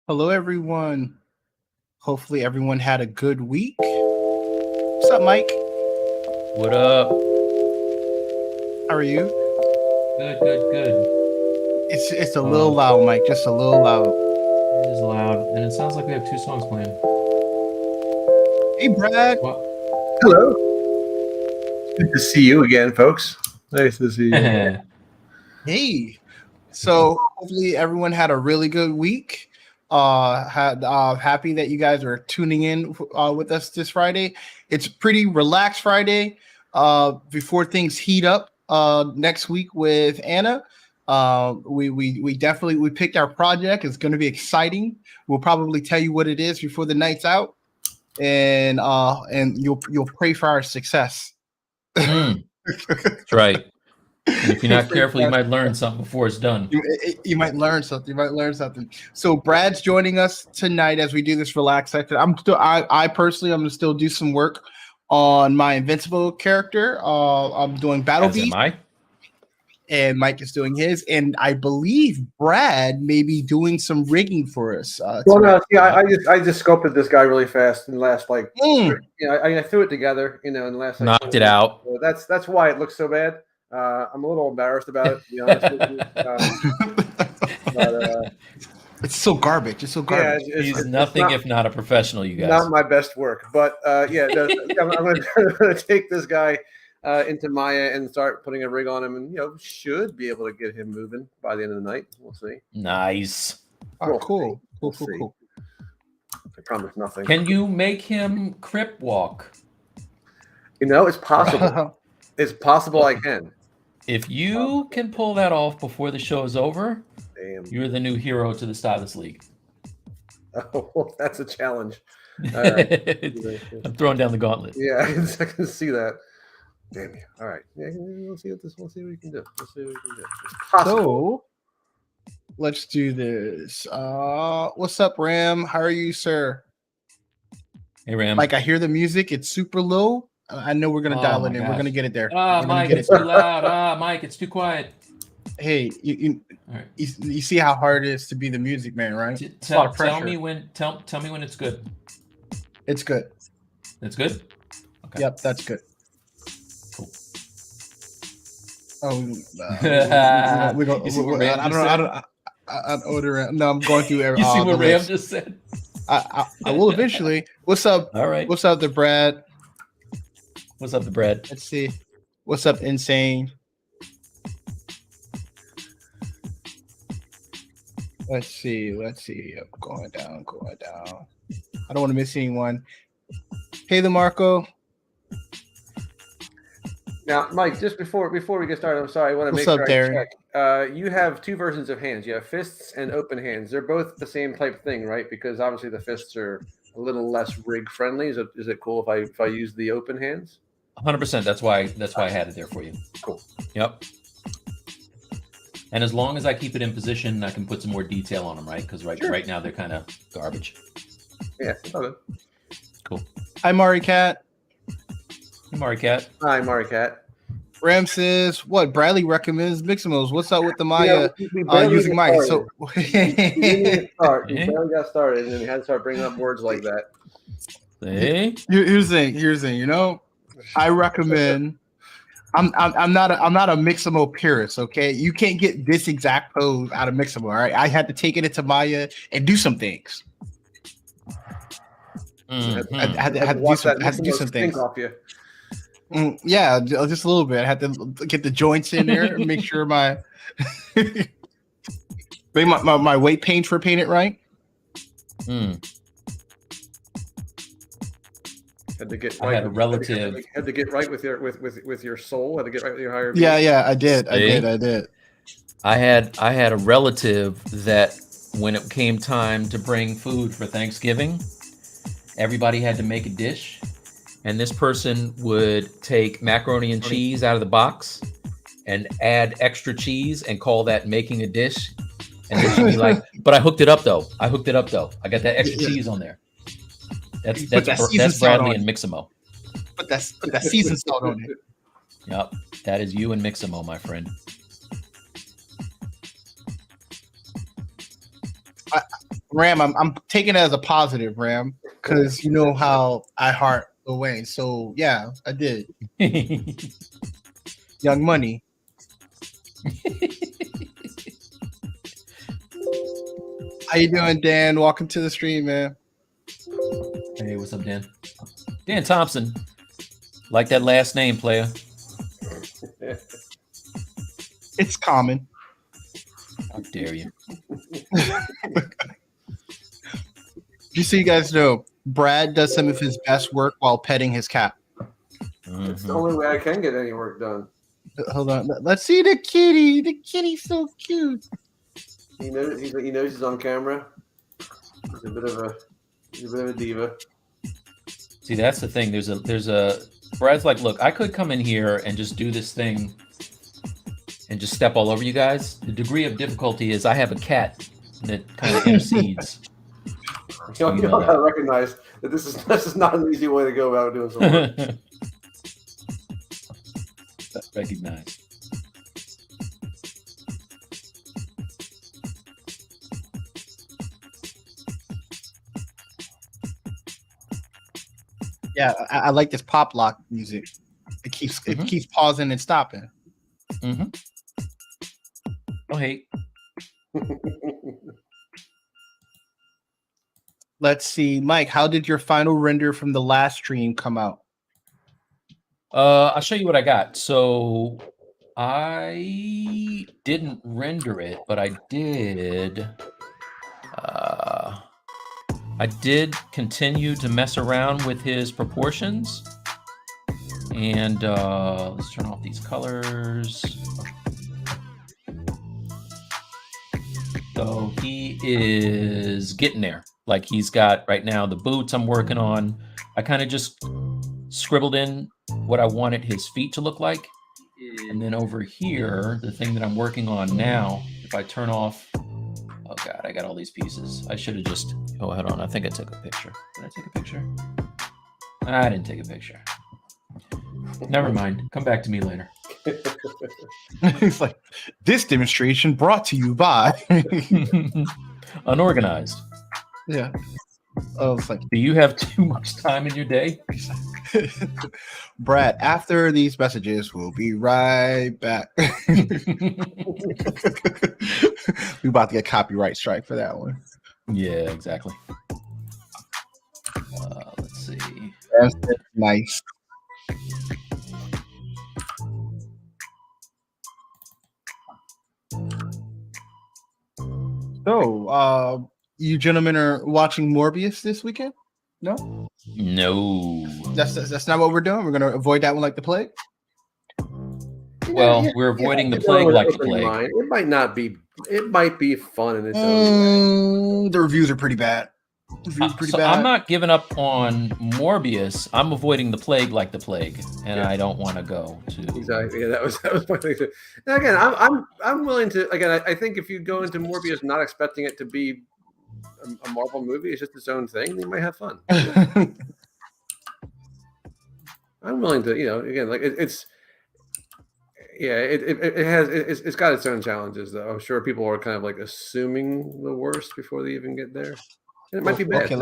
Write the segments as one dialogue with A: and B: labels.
A: Hello, everyone. Hopefully, everyone had a good week. What's up, Mike?
B: What up?
A: How are you?
B: Good.
A: It's a little loud, Mike. Just a little loud.
B: It is loud, and it sounds like we have two songs playing.
A: Hey, Brad.
B: What?
C: Hello. Good to see you again, folks. Nice to see you.
A: Hey. So hopefully everyone had a really good week. Happy that you guys are tuning in with us this Friday. It's pretty relaxed Friday. Before things heat up next week with Anna. We definitely picked our project. It's going to be exciting. We'll probably tell you what it is before the night's out, and you'll pray for our success.
B: That's right. And if you're not careful, you might learn something before it's done.
A: You might learn something. So Brad's joining us tonight as we do this relaxed section. I personally, I'm going to still do some work on my Invincible character. I'm doing Battle Beast. And Mike is doing his, and I believe Brad may be doing some rigging for us.
C: I just sculpted this guy really fast in the last I threw it together, in the last
B: knocked it out.
C: So that's why it looks so bad. I'm a little embarrassed about it, to be honest with you.
A: It's so garbage. It's so garbage.
B: Yeah, he's nothing if not a professional, you guys.
C: Not my best work, but I'm going to take this guy into Maya and start putting a rig on him, and should be able to get him moving by the end of the night. We'll see.
B: Nice.
A: Cool.
C: I promise nothing.
B: Can you make him crip walk?
C: It's possible. It's possible I can.
B: If you can pull that off before the show is over,
C: damn,
B: you're the new hero to the Stylus League.
C: Oh, well, that's a challenge.
B: I'm throwing down the gauntlet.
C: Yeah, I can see that. Damn you. All right. Yeah, we'll see what we can do. It's possible.
A: So let's do this. What's up, Ram? How are you, sir?
B: Hey, Ram.
A: Like, I hear the music. It's super low. I know we're gonna dial it in. We're gonna get it there.
B: Mike, it's too loud. Mike, it's too quiet.
A: Hey, you see how hard it is to be the music man, right?
B: Tell me when it's good.
A: It's good.
B: It's good?
A: Okay. Yep, that's good.
B: Cool.
A: We go. I don't order. No, I'm going through every.
B: You see what Ram just said?
A: I will eventually. What's up?
B: All right.
A: What's up, the Brad?
B: What's up, the Brad?
A: Let's see. What's up, Insane? Let's see. Yep, going down. I don't want to miss anyone. Hey, the Marco.
C: Now, Mike, just before we get started, I'm sorry. I want to make sure I check. You have two versions of hands. You have fists and open hands. They're both the same type thing, right? Because obviously the fists are a little less rig friendly. Is it cool if I use the open hands?
B: 100%. That's why I had it there for you.
C: Cool.
B: Yep. And as long as I keep it in position, I can put some more detail on them, right? Because right now they're kind of garbage.
C: Yeah. Okay.
B: Cool.
A: Hi, Mari Cat.
B: Hey, Mari Cat.
C: Hi, Mari Cat.
A: Ram says, what? Bradley recommends Miximos. What's up with the Maya using Maya? So
C: we didn't start. We barely got started, and then we had to start bringing up words like that.
B: Hey.
A: Here's the thing. I recommend. I'm not a Miximo purist. Okay, you can't get this exact pose out of Miximo. All right, I had to take it into Maya and do some things.
B: Mm-hmm.
A: I had to do some things.
C: Off you.
A: Yeah, just a little bit. I had to get the joints in there and make sure my weight paints were painted right.
C: Had to get
B: right. I had a relative.
C: Had to get right with your soul. Had to get right with your higher.
A: Yeah, I did.
B: I had a relative that when it came time to bring food for Thanksgiving, everybody had to make a dish, and this person would take macaroni and cheese out of the box and add extra cheese and call that making a dish. And then she'd be like, "But I hooked it up though. I got that extra cheese on there." That's Bradley and Miximo.
A: Put that seasoned salt on it.
B: Yep, that is you and Miximo, my friend.
A: Ram, I'm taking it as a positive, Ram, because you know how I heart Lil Wayne. So yeah, I did. Young Money. How you doing, Dan? Welcome to the stream, man.
B: Hey, what's up, Dan? Dan Thompson. Like that last name, player.
A: It's common.
B: How dare you?
A: Just so you guys know, Brad does some of his best work while petting his cat.
C: It's the only way I can get any work done.
A: Hold on. Let's see the kitty. The kitty's so cute.
C: He knows he's on camera. He's a bit of a diva.
B: See, that's the thing. There's a Brad's like, look, I could come in here and just do this thing and just step all over you guys. The degree of difficulty is I have a cat that kind of intercedes.
C: You gotta recognize that this is not an easy way to go about doing some work.
B: Recognize.
A: Yeah, I like this pop lock music. It keeps pausing and stopping.
B: Mm-hmm. Oh, hey.
A: Let's see, Mike. How did your final render from the last stream come out?
B: I'll show you what I got. So I didn't render it, but I did. I did continue to mess around with his proportions. And let's turn off these colors. So he is getting there. Like he's got right now the boots I'm working on. I kind of just scribbled in what I wanted his feet to look like. And then over here, the thing that I'm working on now, if I turn off, oh God, I got all these pieces. I should have just, oh, hold on. I think I took a picture. Did I take a picture? I didn't take a picture. Never mind. Come back to me later.
A: It's like, this demonstration brought to you by
B: Unorganized.
A: Yeah. Oh, it's like,
B: do you have too much time in your day?
A: Brad, after these messages, we'll be right back. We about to get copyright strike for that one.
B: Yeah, exactly. Let's see.
A: That's nice. So, you gentlemen are watching Morbius this weekend? No?
B: No.
A: That's not what we're doing. We're going to avoid that one like the plague?
B: Well, we're avoiding the plague like the plague.
C: It might not be. It might be fun in its own way.
A: The reviews are pretty bad.
B: So I'm not giving up on Morbius. I'm avoiding the plague like the plague, and I don't want to go to.
C: Exactly. Yeah, that was my thing too. And again, I'm willing to. Again, I think if you go into Morbius not expecting it to be a Marvel movie, it's just its own thing. You might have fun. I'm willing to. Again, like it's. Yeah, it's got its own challenges though. I'm sure people are kind of like assuming the worst before they even get there. And it might be bad.
A: Okay,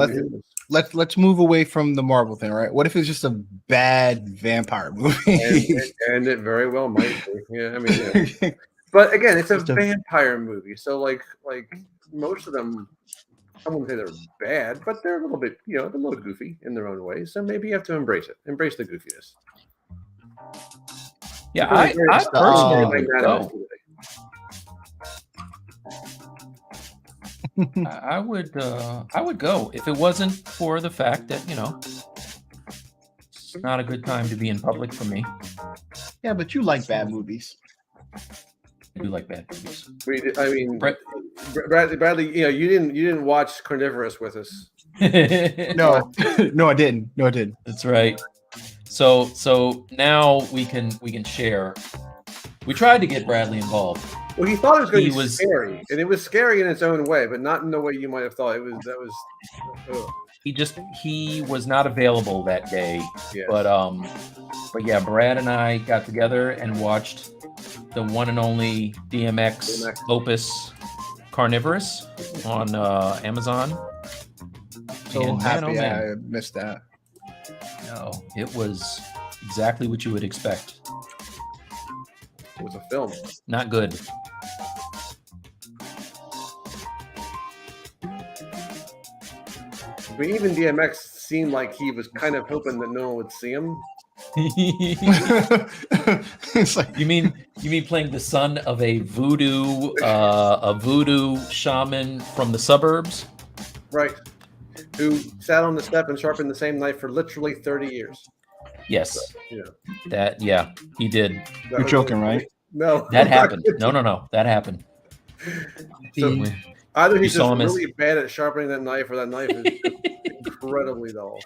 A: let's move away from the Marvel thing, right? What if it's just a bad vampire movie?
C: and it very well might be. Yeah, I mean, yeah. But again, it's a vampire movie, so like most of them, I wouldn't say they're bad, but they're a little bit, they're a little goofy in their own way. So maybe you have to embrace the goofiness.
B: Yeah, I personally go. I would go if it wasn't for the fact that it's not a good time to be in public for me.
A: Yeah, but you like bad movies.
B: I do like bad movies.
C: I mean, Bradley, you didn't watch Carnivorous with us.
A: No, I didn't.
B: That's right. So now we can share. We tried to get Bradley involved.
C: Well, he thought it was going to be scary, and it was scary in its own way, but not in the way you might have thought.
B: He was not available that day.
C: Yes.
B: But yeah, Brad and I got together and watched the one and only DMX opus, Carnivorous on Amazon.
A: So
B: And
A: happy I missed that.
B: No, it was exactly what you would expect.
C: It was a film.
B: Not good.
C: I mean, even DMX seemed like he was kind of hoping that no one would see him.
A: It's like,
B: you mean playing the son of a voodoo shaman from the suburbs?
C: Right. Who sat on the step and sharpened the same knife for literally 30 years.
B: Yes.
C: So,
B: yeah. He did.
A: You're joking, right?
C: No.
B: That happened. No. That happened.
C: So, either he's just really bad at sharpening that knife, or that knife is incredibly dull.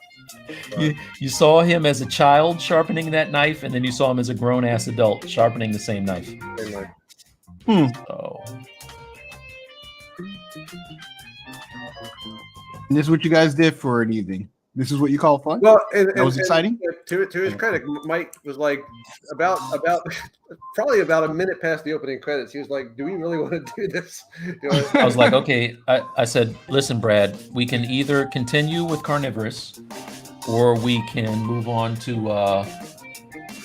B: You saw him as a child sharpening that knife, and then you saw him as a grown-ass adult sharpening the same knife. So.
A: And this is what you guys did for an evening. This is what you call fun?
C: Well,
A: that was exciting.
C: To his credit, Mike was like probably about a minute past the opening credits. He was like, "Do we really want to do this?"
B: I was like, "Okay." I said, "Listen, Brad, we can either continue with Carnivorous, or we can move on to what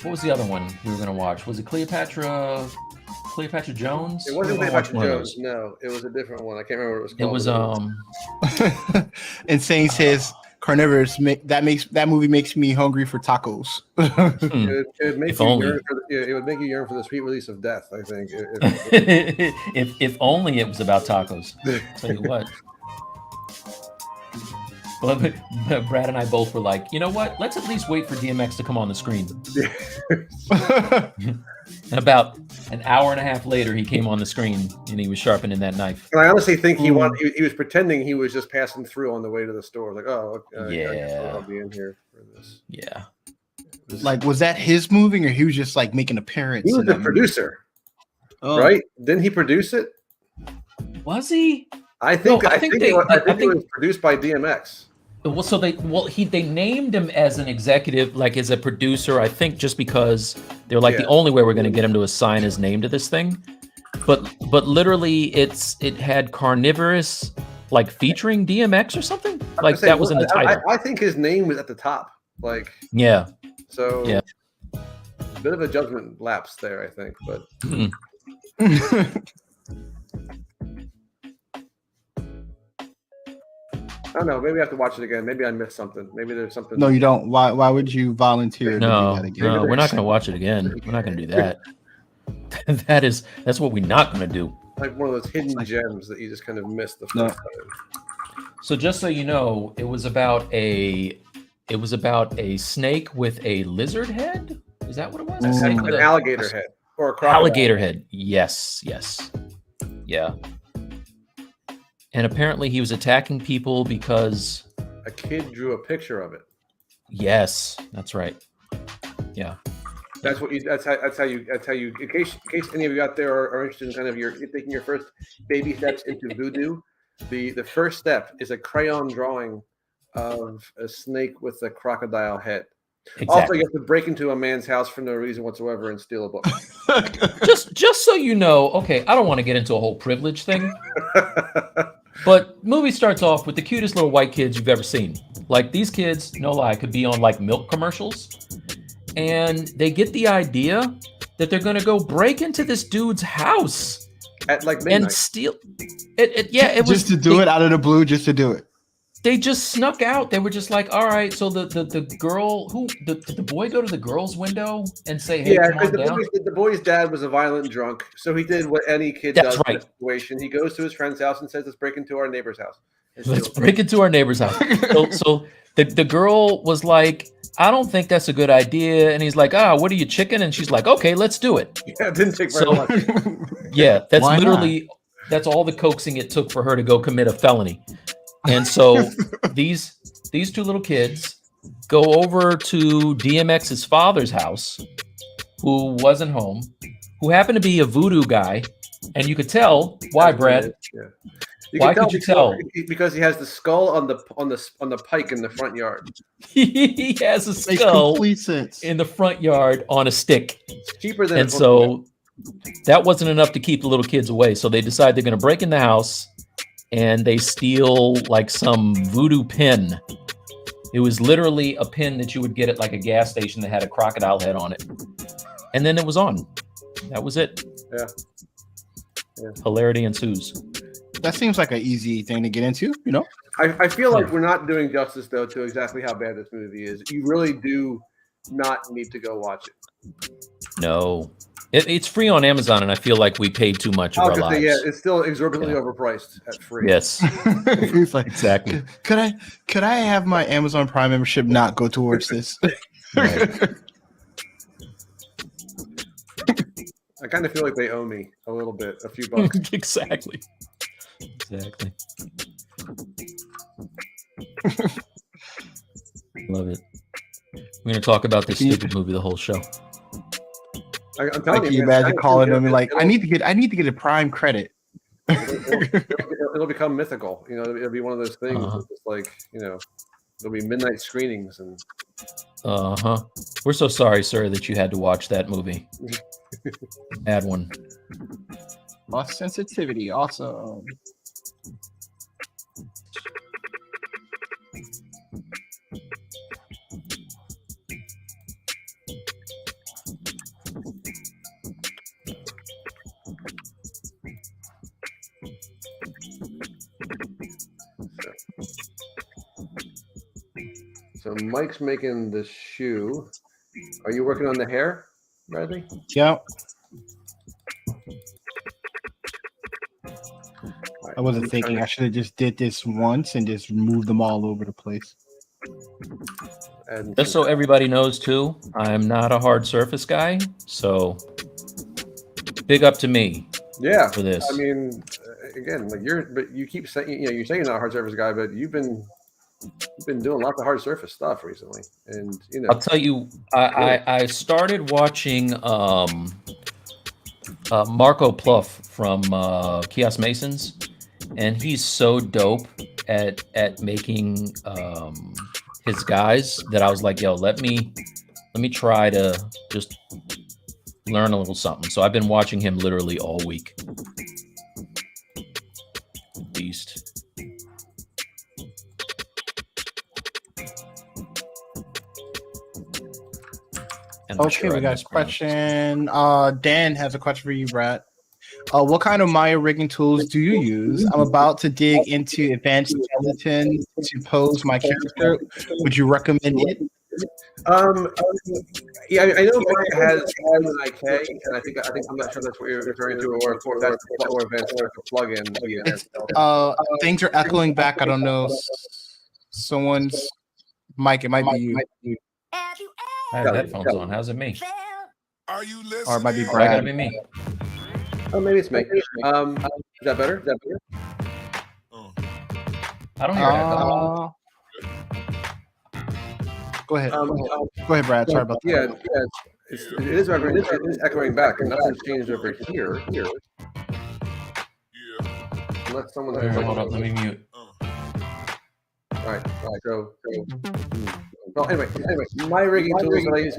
B: was the other one we were going to watch? Was it Cleopatra Jones?
C: It wasn't Cleopatra Jones. No, it was a different one. I can't remember what it was called.
B: It was
A: Insane says Carnivorous. That movie makes me hungry for tacos.
C: It would make you yearn for the sweet release of death. I think.
B: If only it was about tacos. Tell you what. Well, Brad and I both were like, you know what? Let's at least wait for DMX to come on the screen. And about an hour and a half later, he came on the screen and he was sharpening that knife.
C: And I honestly think he was pretending he was just passing through on the way to the store. Like, oh,
B: yeah,
C: I'll be in here for this.
B: Yeah.
A: Like, was that his moving, or he was just like making an appearance?
C: He was the producer, right? Didn't he produce it?
B: Was he?
C: I think it was produced by DMX.
B: Well, so they named him as an executive, like as a producer, I think just because they're like the only way we're going to get him to assign his name to this thing. But literally it had Carnivorous, like featuring DMX or something. Like that was in the title.
C: I think his name was at the top. Like,
B: yeah.
C: So a bit of a judgment lapse there, I think. But I don't know. Maybe I have to watch it again. Maybe I missed something. Maybe there's something.
A: No, you don't. Why would you volunteer?
B: No, we're not going to watch it again. We're not going to do that. That's what we're not going to do.
C: Like one of those hidden gems that you just kind of missed the first time.
B: So just so you know, it was about a snake with a lizard head. Is that what it was?
C: An alligator head or a crocodile.
B: Alligator head. Yes. Yeah. And apparently he was attacking people because
C: a kid drew a picture of it.
B: Yes, that's right. Yeah.
C: That's how you in case any of you out there are interested in kind of you're taking your first baby steps into voodoo, the first step is a crayon drawing of a snake with a crocodile head. Exactly. Also, you have to break into a man's house for no reason whatsoever and steal a book.
B: just so you know, okay, I don't want to get into a whole privilege thing. But movie starts off with the cutest little white kids you've ever seen. Like these kids, no lie, could be on like milk commercials. And they get the idea that they're going to go break into this dude's house
C: at like midnight
B: and steal it. It was
A: just to do it out of the blue, just to do it.
B: They just snuck out. They were just like, all right. So the girl, did the boy go to the girl's window and say, hey, come on down?
C: The boy's dad was a violent drunk. So he did what any kid does in that situation. He goes to his friend's house and says, let's break into our neighbor's house.
B: Let's break into our neighbor's house. So the girl was like, I don't think that's a good idea. And he's like, what are you, chicken? And she's like, okay, let's do it.
C: Yeah, it didn't take very much.
B: Yeah, that's all the coaxing it took for her to go commit a felony. And so these two little kids go over to DMX's father's house, who wasn't home, who happened to be a voodoo guy, and you could tell why, Brad.
C: Yeah.
B: Why could you tell?
C: Because he has the skull on the pike in the front yard.
B: He has a skull in the front yard on a stick.
C: It's cheaper than
B: and so That wasn't enough to keep the little kids away, so they decide they're going to break in the house, and they steal like some voodoo pin. It was literally a pin that you would get at like a gas station that had a crocodile head on it, and then it was on. That was it.
C: Yeah.
B: Hilarity ensues.
A: That seems like an easy thing to get into, you know?
C: I feel like we're not doing justice, though, to exactly how bad this movie is. You really do not need to go watch it.
B: No. It's free on Amazon, and I feel like we paid too much of our lives.
C: Yeah, it's still exorbitantly overpriced at free.
B: Yes.
A: He's like,
B: exactly.
A: Could I have my Amazon Prime membership not go towards this?
B: Right.
C: I kind of feel like they owe me a little bit, a few bucks.
B: Exactly. Love it. We're gonna talk about this stupid movie the whole show.
C: I'm telling you,
A: can you imagine calling them and like, I need to get a Prime credit.
C: It'll become mythical. You know, it'll be one of those things. It's like, you know, there'll be midnight screenings and.
B: We're so sorry, sir, that you had to watch that movie. Bad one.
A: Lost sensitivity. Awesome.
C: So Mike's making the shoe. Are you working on the hair, Bradley?
A: Yep. I wasn't thinking. I should have just did this once and just moved them all over the place.
C: And
B: just so everybody knows, too, I'm not a hard surface guy, so big up to me.
C: Yeah,
B: for this.
C: I mean, again, like you keep saying, you know, you're saying you're not a hard surface guy, but you've been doing lots of hard surface stuff recently, and you know.
B: I'll tell you, I started watching Marco Pluff from Kiosk Masons, and he's so dope at making his guys that I was like, yo, let me try to just learn a little something. So I've been watching him literally all week. Beast.
A: Okay, we got a question. Dan has a question for you, Brad. What kind of Maya rigging tools do you use? I'm about to dig into advanced skeleton to pose my character. Would you recommend it?
C: Yeah, I know Maya has an IK, and I think I'm not sure that's what you're referring to, or that's or advanced plugin.
A: Things are echoing back. I don't know. Someone's mic. It might be you.
B: I have headphones on. How's it me?
D: Are you listening?
A: Or it might be
B: That
A: Brad.
B: gotta be me.
C: Oh, maybe it's me. Is that better?
B: I don't hear echo.
A: Go ahead. Go ahead, Brad. Sorry about that.
C: Yeah, it is echoing back, and nothing's changed over here.
D: Yeah.
C: Unless someone
B: Hold
C: has
B: up, let me mute.
C: All right. So well, anyway, my rigging tools that I use.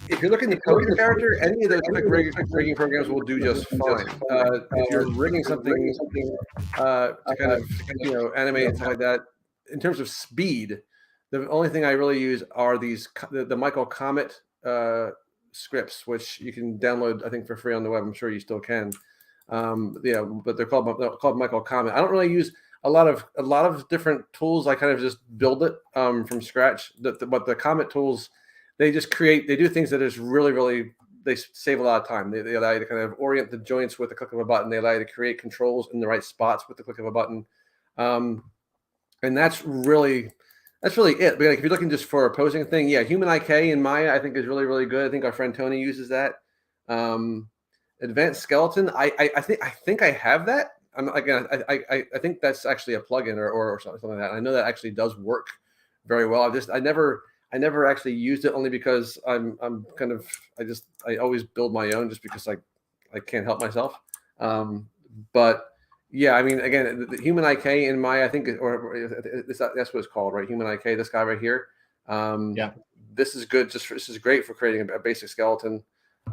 C: If you're looking to pose your character, any of those quick rigging programs will do just fine. If you're rigging something to kind of animate and stuff like that, in terms of speed, the only thing I really use are the Michael Comet scripts, which you can download, I think, for free on the web. I'm sure you still can. But they're called Michael Comet. I don't really use a lot of different tools. I kind of just build it from scratch. But the Comet tools, they do things that is really, really, they save a lot of time. They allow you to kind of orient the joints with the click of a button. They allow you to create controls in the right spots with the click of a button. And that's really it. But like, if you're looking just for a posing thing, yeah, Human IK in Maya, I think is really, really good. I think our friend Tony uses that. Advanced Skeleton, I think I have that. I think that's actually a plugin or something like that. I know that actually does work very well. I never actually used it, only because I always build my own just because I can't help myself. But yeah, I mean, again, the Human IK in Maya, I think, that's what it's called, right? Human IK, this guy right here.
A: Yeah.
C: This is good. This is great for creating a basic skeleton.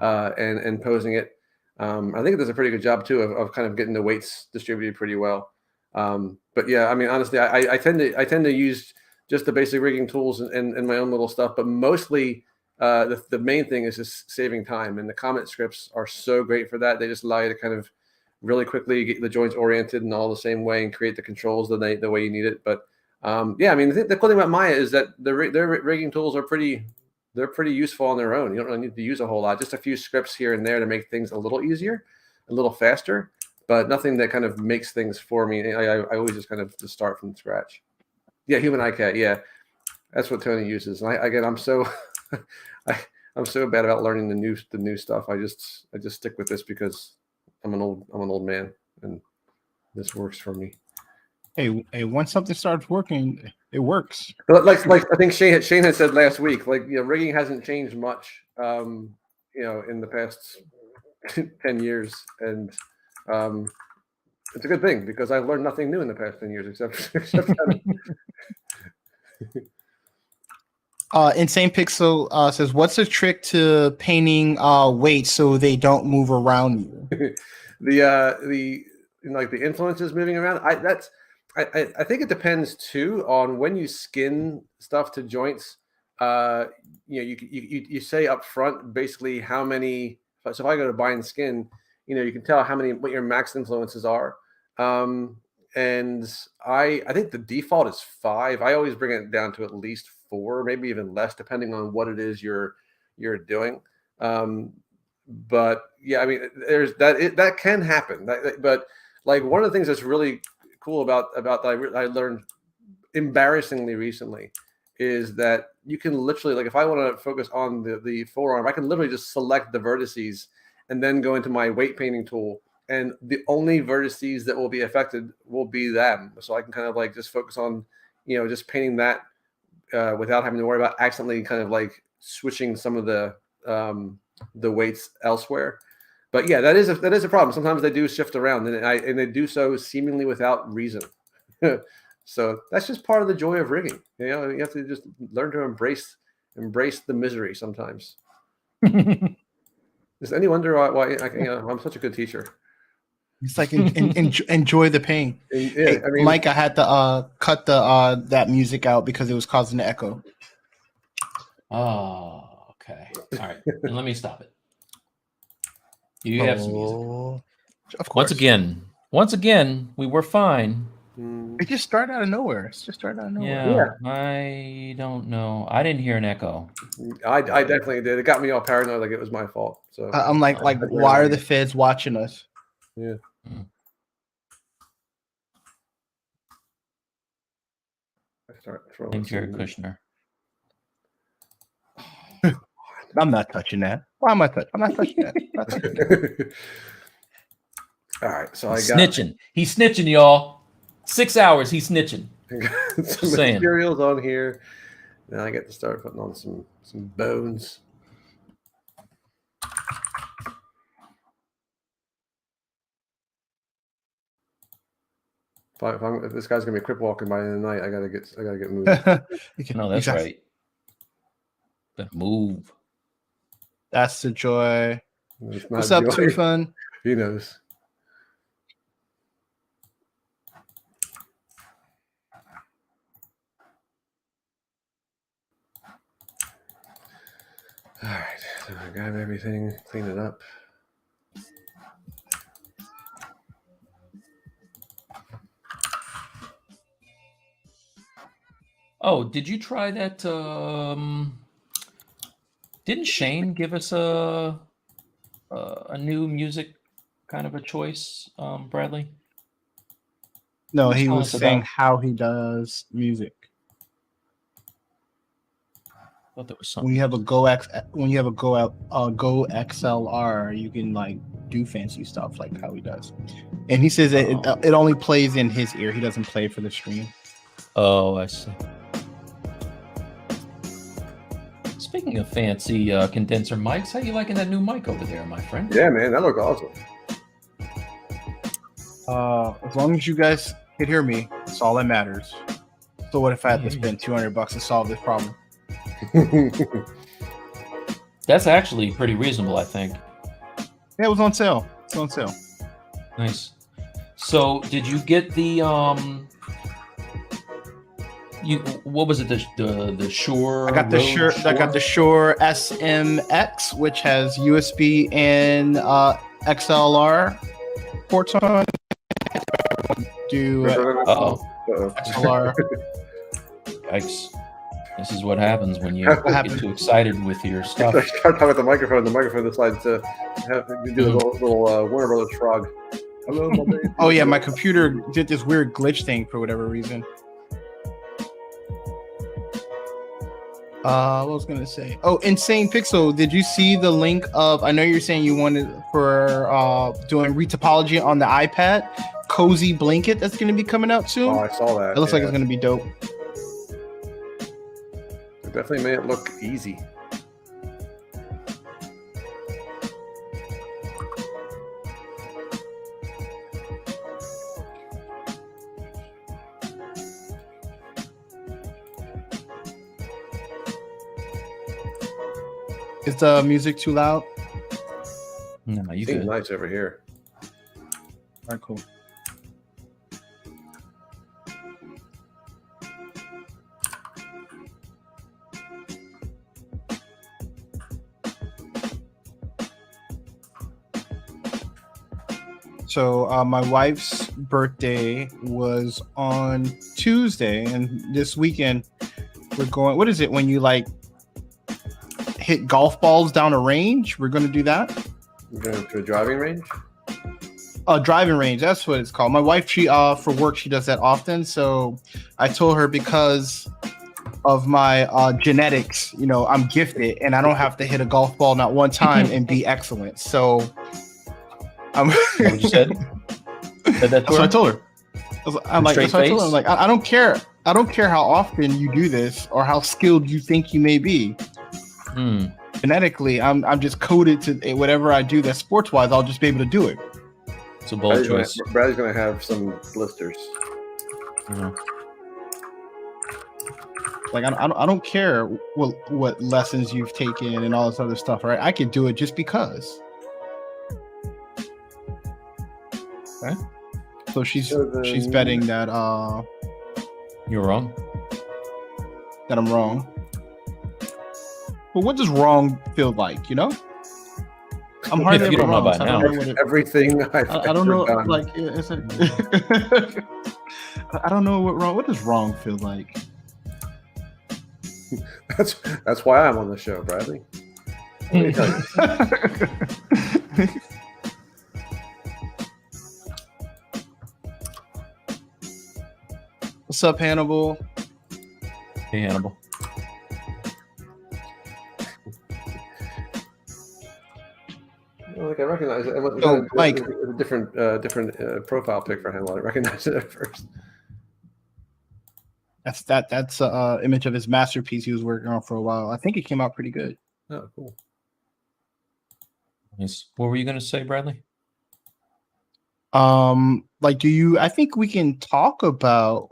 C: and posing it. I think it does a pretty good job too of kind of getting the weights distributed pretty well. But yeah, I mean, honestly, I tend to use just the basic rigging tools and my own little stuff, but mostly the main thing is just saving time. And the comment scripts are so great for that. They just allow you to kind of really quickly get the joints oriented in all the same way and create the controls the way you need it. But yeah, I mean, the cool thing about Maya is that their rigging tools are pretty useful on their own. You don't really need to use a whole lot, just a few scripts here and there to make things a little easier, a little faster, but nothing that kind of makes things for me. I always just kind of just start from scratch. Yeah, Human ICAT. Yeah, that's what Tony uses. And I'm so I'm so bad about learning the new stuff. I just stick with this because I'm an old man and this works for me.
A: Hey, once something starts working, it works.
C: But like I think Shane had said last week, like, you know, rigging hasn't changed much, you know, in the past 10 years, and it's a good thing because I've learned nothing new in the past 10 years except
A: Insane Pixel says, "What's the trick to painting weights so they don't move around you?"
C: the like the influences moving around. I think it depends too on when you skin stuff to joints. You know, you say up front basically how many. So if I go to buy and skin, you know, you can tell what your max influences are. And I think the default is 5. I always bring it down to at least 4, maybe even less, depending on what it is you're doing. But yeah, I mean, there's that can happen. But like one of the things that's really cool about that I learned embarrassingly recently is that you can literally, like, if I want to focus on the forearm, I can literally just select the vertices and then go into my weight painting tool, and the only vertices that will be affected will be them. So I can kind of like just focus on, you know, just painting that without having to worry about accidentally kind of like switching some of the weights elsewhere. But yeah, that is a problem. Sometimes they do shift around, and they do so seemingly without reason. So that's just part of the joy of rigging. You know, you have to just learn to embrace the misery sometimes. Is any wonder why I'm such a good teacher?
A: It's like enjoy the pain.
C: Yeah,
A: hey, I mean, Mike, I had to cut that music out because it was causing the echo.
B: Oh, okay. All right. And let me stop it. You have some music.
A: Of course.
B: Once again, we were fine.
A: It just started out of nowhere.
B: Yeah, I don't know. I didn't hear an echo.
C: I definitely did. It got me all paranoid, like it was my fault. So
A: I'm like, why are the feds watching us?
C: Yeah. I start throwing.
B: Jared Kushner.
A: I'm not touching that. Why am I touching? I'm not touching that.
C: All right, so I got
B: snitching. He's snitching, y'all. 6 hours. He's snitching.
C: Some materials on here. Now I get to start putting on some bones. If this guy's gonna be crip walking by the end of the night, I gotta get moving.
B: No, that's right. The move.
A: That's the joy. What's up, Too Fun?
C: He knows. All right, so I grab everything, clean it up.
B: Oh, did you try that? Didn't Shane give us a new music kind of a choice, Bradley?
A: No, he was saying how he does music.
B: I thought there was something.
A: When you have a Go XLR, you can like do fancy stuff like how he does. And he says it only plays in his ear. He doesn't play for the stream.
B: Oh, I see. Speaking of fancy condenser mics, how you liking that new mic over there, my friend?
C: Yeah, man, that looks awesome.
A: As long as you guys can hear me, that's all that matters. So what if I had to spend $200 to solve this problem?
B: That's actually pretty reasonable, I think.
A: Yeah, it was on sale. It's on sale.
B: Nice. So, did you get the what was it? The Shure.
A: I got the Shure. I got the Shure SMX, which has USB and XLR ports on. Do XLR.
B: Yikes! This is what happens when you get too excited with your stuff.
C: I start talking about the microphone. The microphone decides to do the little Warner Brothers frog. Hello, my baby.
A: Oh yeah, my computer did this weird glitch thing for whatever reason. What was I gonna say? Oh, Insane Pixel. Did you see the link of? I know you're saying you wanted for doing retopology on the iPad. Cozy blanket that's gonna be coming out soon.
C: Oh, I saw that.
A: It looks like it's gonna be dope.
C: It definitely made it look easy.
A: Is the music too loud?
B: No, you
C: Seems
B: good.
C: nice over here.
A: All right, cool. So my wife's birthday was on Tuesday, and this weekend we're going. What is it when you like hit golf balls down a range? We're going to do that.
C: We're going to a driving range.
A: Driving range. That's what it's called. My wife, she for work, she does that often. So I told her because of my genetics, you know, I'm gifted, and I don't have to hit a golf ball not one time and be excellent. So.
B: What you said?
A: That's what I told her. I'm like, that's what I told her. I'm like, I don't care. I don't care how often you do this or how skilled you think you may be. Genetically, I'm just coded to whatever I do that's sports wise. I'll just be able to do it.
B: It's a bold choice.
C: Brad's gonna have some blisters.
B: Yeah.
A: Like I don't care what lessons you've taken and all this other stuff. Right? I can do it just because.
B: Okay.
A: So she's betting that
B: you're wrong.
A: That I'm wrong. But what does wrong feel like? You know, I'm hardly
B: If you don't know by now.
C: Everything
A: I don't know.
C: done.
A: Like, is it? I don't know what wrong. What does wrong feel like?
C: That's why I'm on the show, Bradley. Let me tell you.
A: What's up, Hannibal?
B: Hey, Hannibal.
C: Like I recognize it.
A: Mike,
C: a different profile pic for Hannibal. I recognized it at first.
A: That's a image of his masterpiece he was working on for a while. I think it came out pretty good.
C: Oh, cool.
B: Nice. What were you going to say, Bradley?
A: Like, I think we can talk about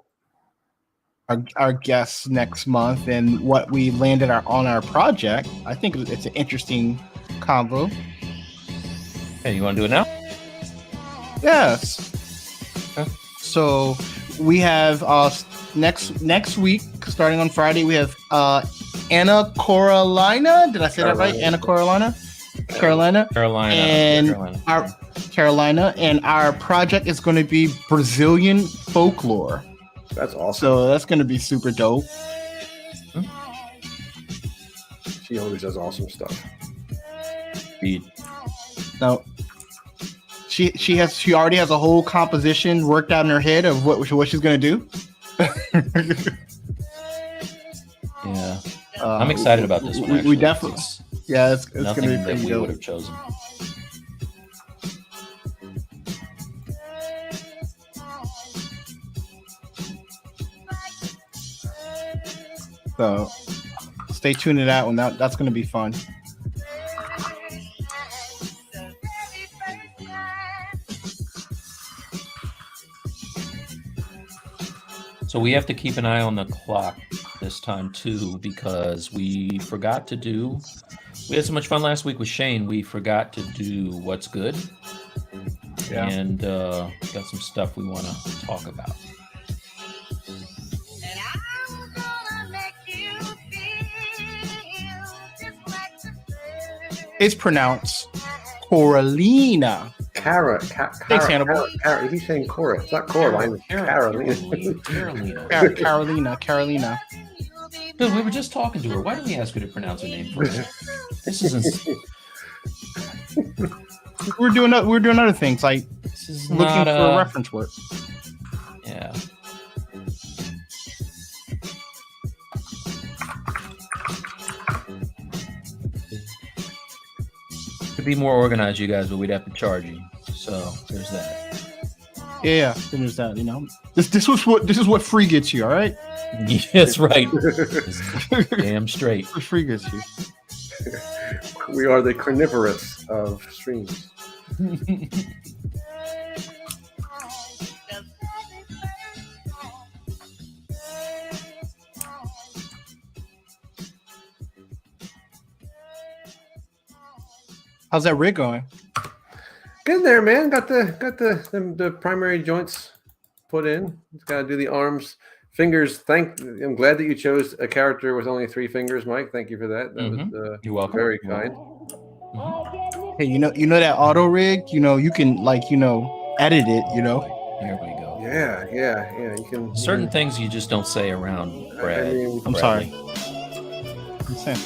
A: our guests next month and what we landed on our project. I think it's an interesting convo.
B: Hey, you want to do it now?
A: Yes. Okay. So we have next week, starting on Friday, we have Anna Carolina. Did I say that right? Anna Carolina. Carolina. And our project is going to be Brazilian folklore.
C: That's awesome.
A: So that's going to be super dope.
C: She always does awesome stuff.
A: Now, she already has a whole composition worked out in her head of what she's going to do.
B: Yeah, I'm excited about this one.
A: We definitely, it's going to be
B: that
A: pretty
B: we
A: dope.
B: would have chosen.
A: So stay tuned to that one. That's going to be fun.
B: So we have to keep an eye on the clock this time too, because we forgot to do We had so much fun last week with Shane. We forgot to do what's good, and got some stuff we want to talk about.
A: It's pronounced Coralina.
C: Thanks, Hannibal. He's saying Cora. It's not Coraline. It's
A: Carolina.
B: Dude, we were just talking to her. Why didn't we ask her to pronounce her name first? This isn't.
A: We're doing other things like looking for reference work.
B: Yeah. To be more organized, you guys, but we'd have to charge you. So there's that.
A: Yeah, there's that. You know, this is what free gets you. All right.
B: Yeah, that's right. Damn straight.
A: Free gets you.
C: We are the carnivorous of streams.
A: How's that rig going?
C: Good there, man. Got the primary joints put in. It's got to do the arms, fingers. I'm glad that you chose a character with only 3 fingers, Mike. Thank you for that. That was
B: You're welcome.
C: Very kind.
A: Hey, you know that auto rig. You know you can edit it. You know.
B: There we go.
C: Yeah. You can
B: certain things you just don't say around Brad.
A: I'm sorry. I'm saying.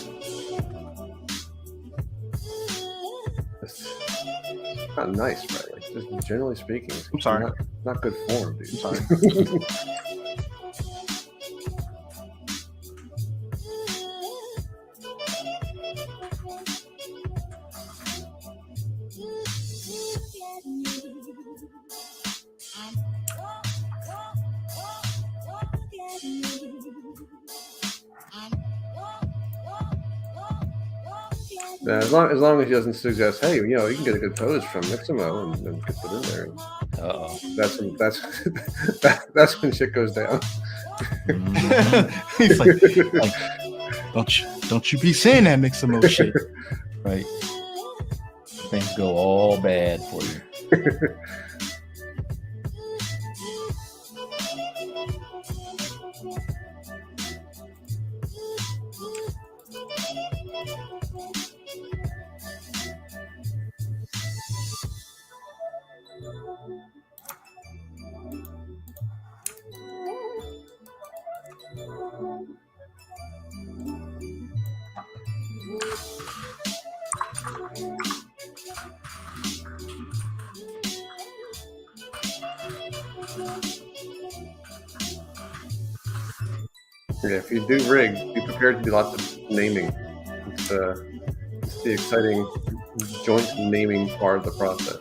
C: Not nice, right? Like, just generally speaking.
A: I'm sorry.
C: Not good form, dude.
A: I'm sorry.
C: As long as he doesn't suggest, hey, you can get a good pose from Mixamo and get it in there. That's when shit goes down.
A: He's like, don't you be saying that Mixamo shit,
B: right? Things go all bad for you.
C: Yeah, if you do rig, be prepared to do lots of naming. It's the exciting joint naming part of the process.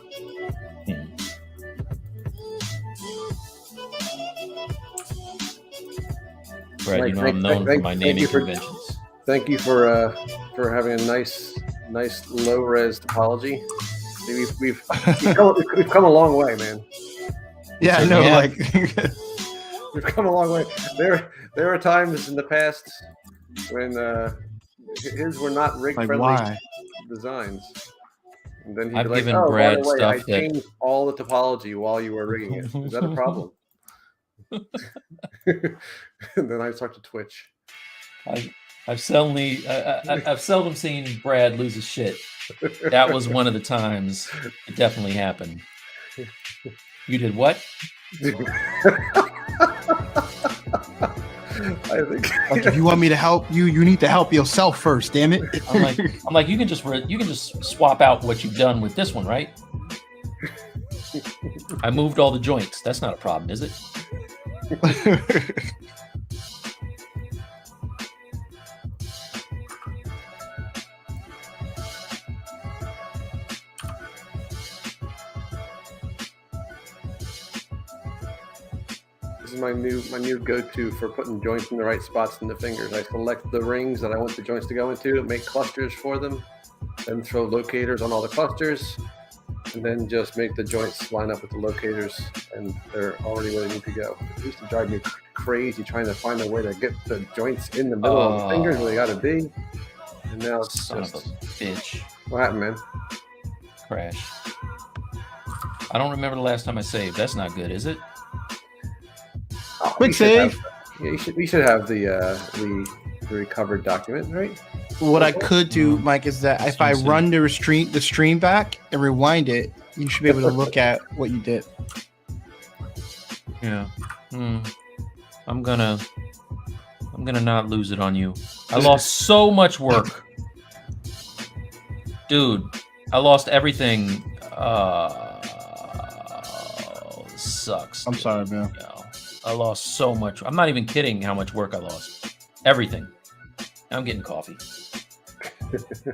B: Brad, I'm known for my naming conventions.
C: Thank you for having a nice low res topology. We've come a long way, man.
A: Yeah, I know. Like
C: we've come a long way. There are times in the past when his were not rig friendly designs. And then
B: I've given Brad stuff
C: I changed all the topology while you were rigging it. Is that a problem? And then I start to twitch.
B: I've seldom seen Brad lose his shit. That was one of the times it definitely happened. You did what?
C: I think
A: like if you want me to help you, you need to help yourself first. Damn it!
B: I'm like you can just swap out what you've done with this one, right? I moved all the joints. That's not a problem, is it?
C: This is my new go-to for putting joints in the right spots in the fingers. I select the rings that I want the joints to go into, make clusters for them, then throw locators on all the clusters, and then just make the joints line up with the locators, and they're already where they need to go. It used to drive me crazy trying to find a way to get the joints in the middle of the fingers where they got to be. And now it's
B: Son of a bitch.
C: What happened, man?
B: Crash. I don't remember the last time I saved. That's not good, is it?
C: Oh,
A: Quick save.
C: We should have the recovered document, right?
A: What I could do, Mike, is that if I run the stream back and rewind it, you should be able to look at what you did.
B: Yeah. I'm gonna not lose it on you. I lost so much work. Dude, I lost everything. Sucks.
A: I'm sorry, man.
B: No, I lost so much. I'm not even kidding how much work I lost. Everything. I'm getting coffee.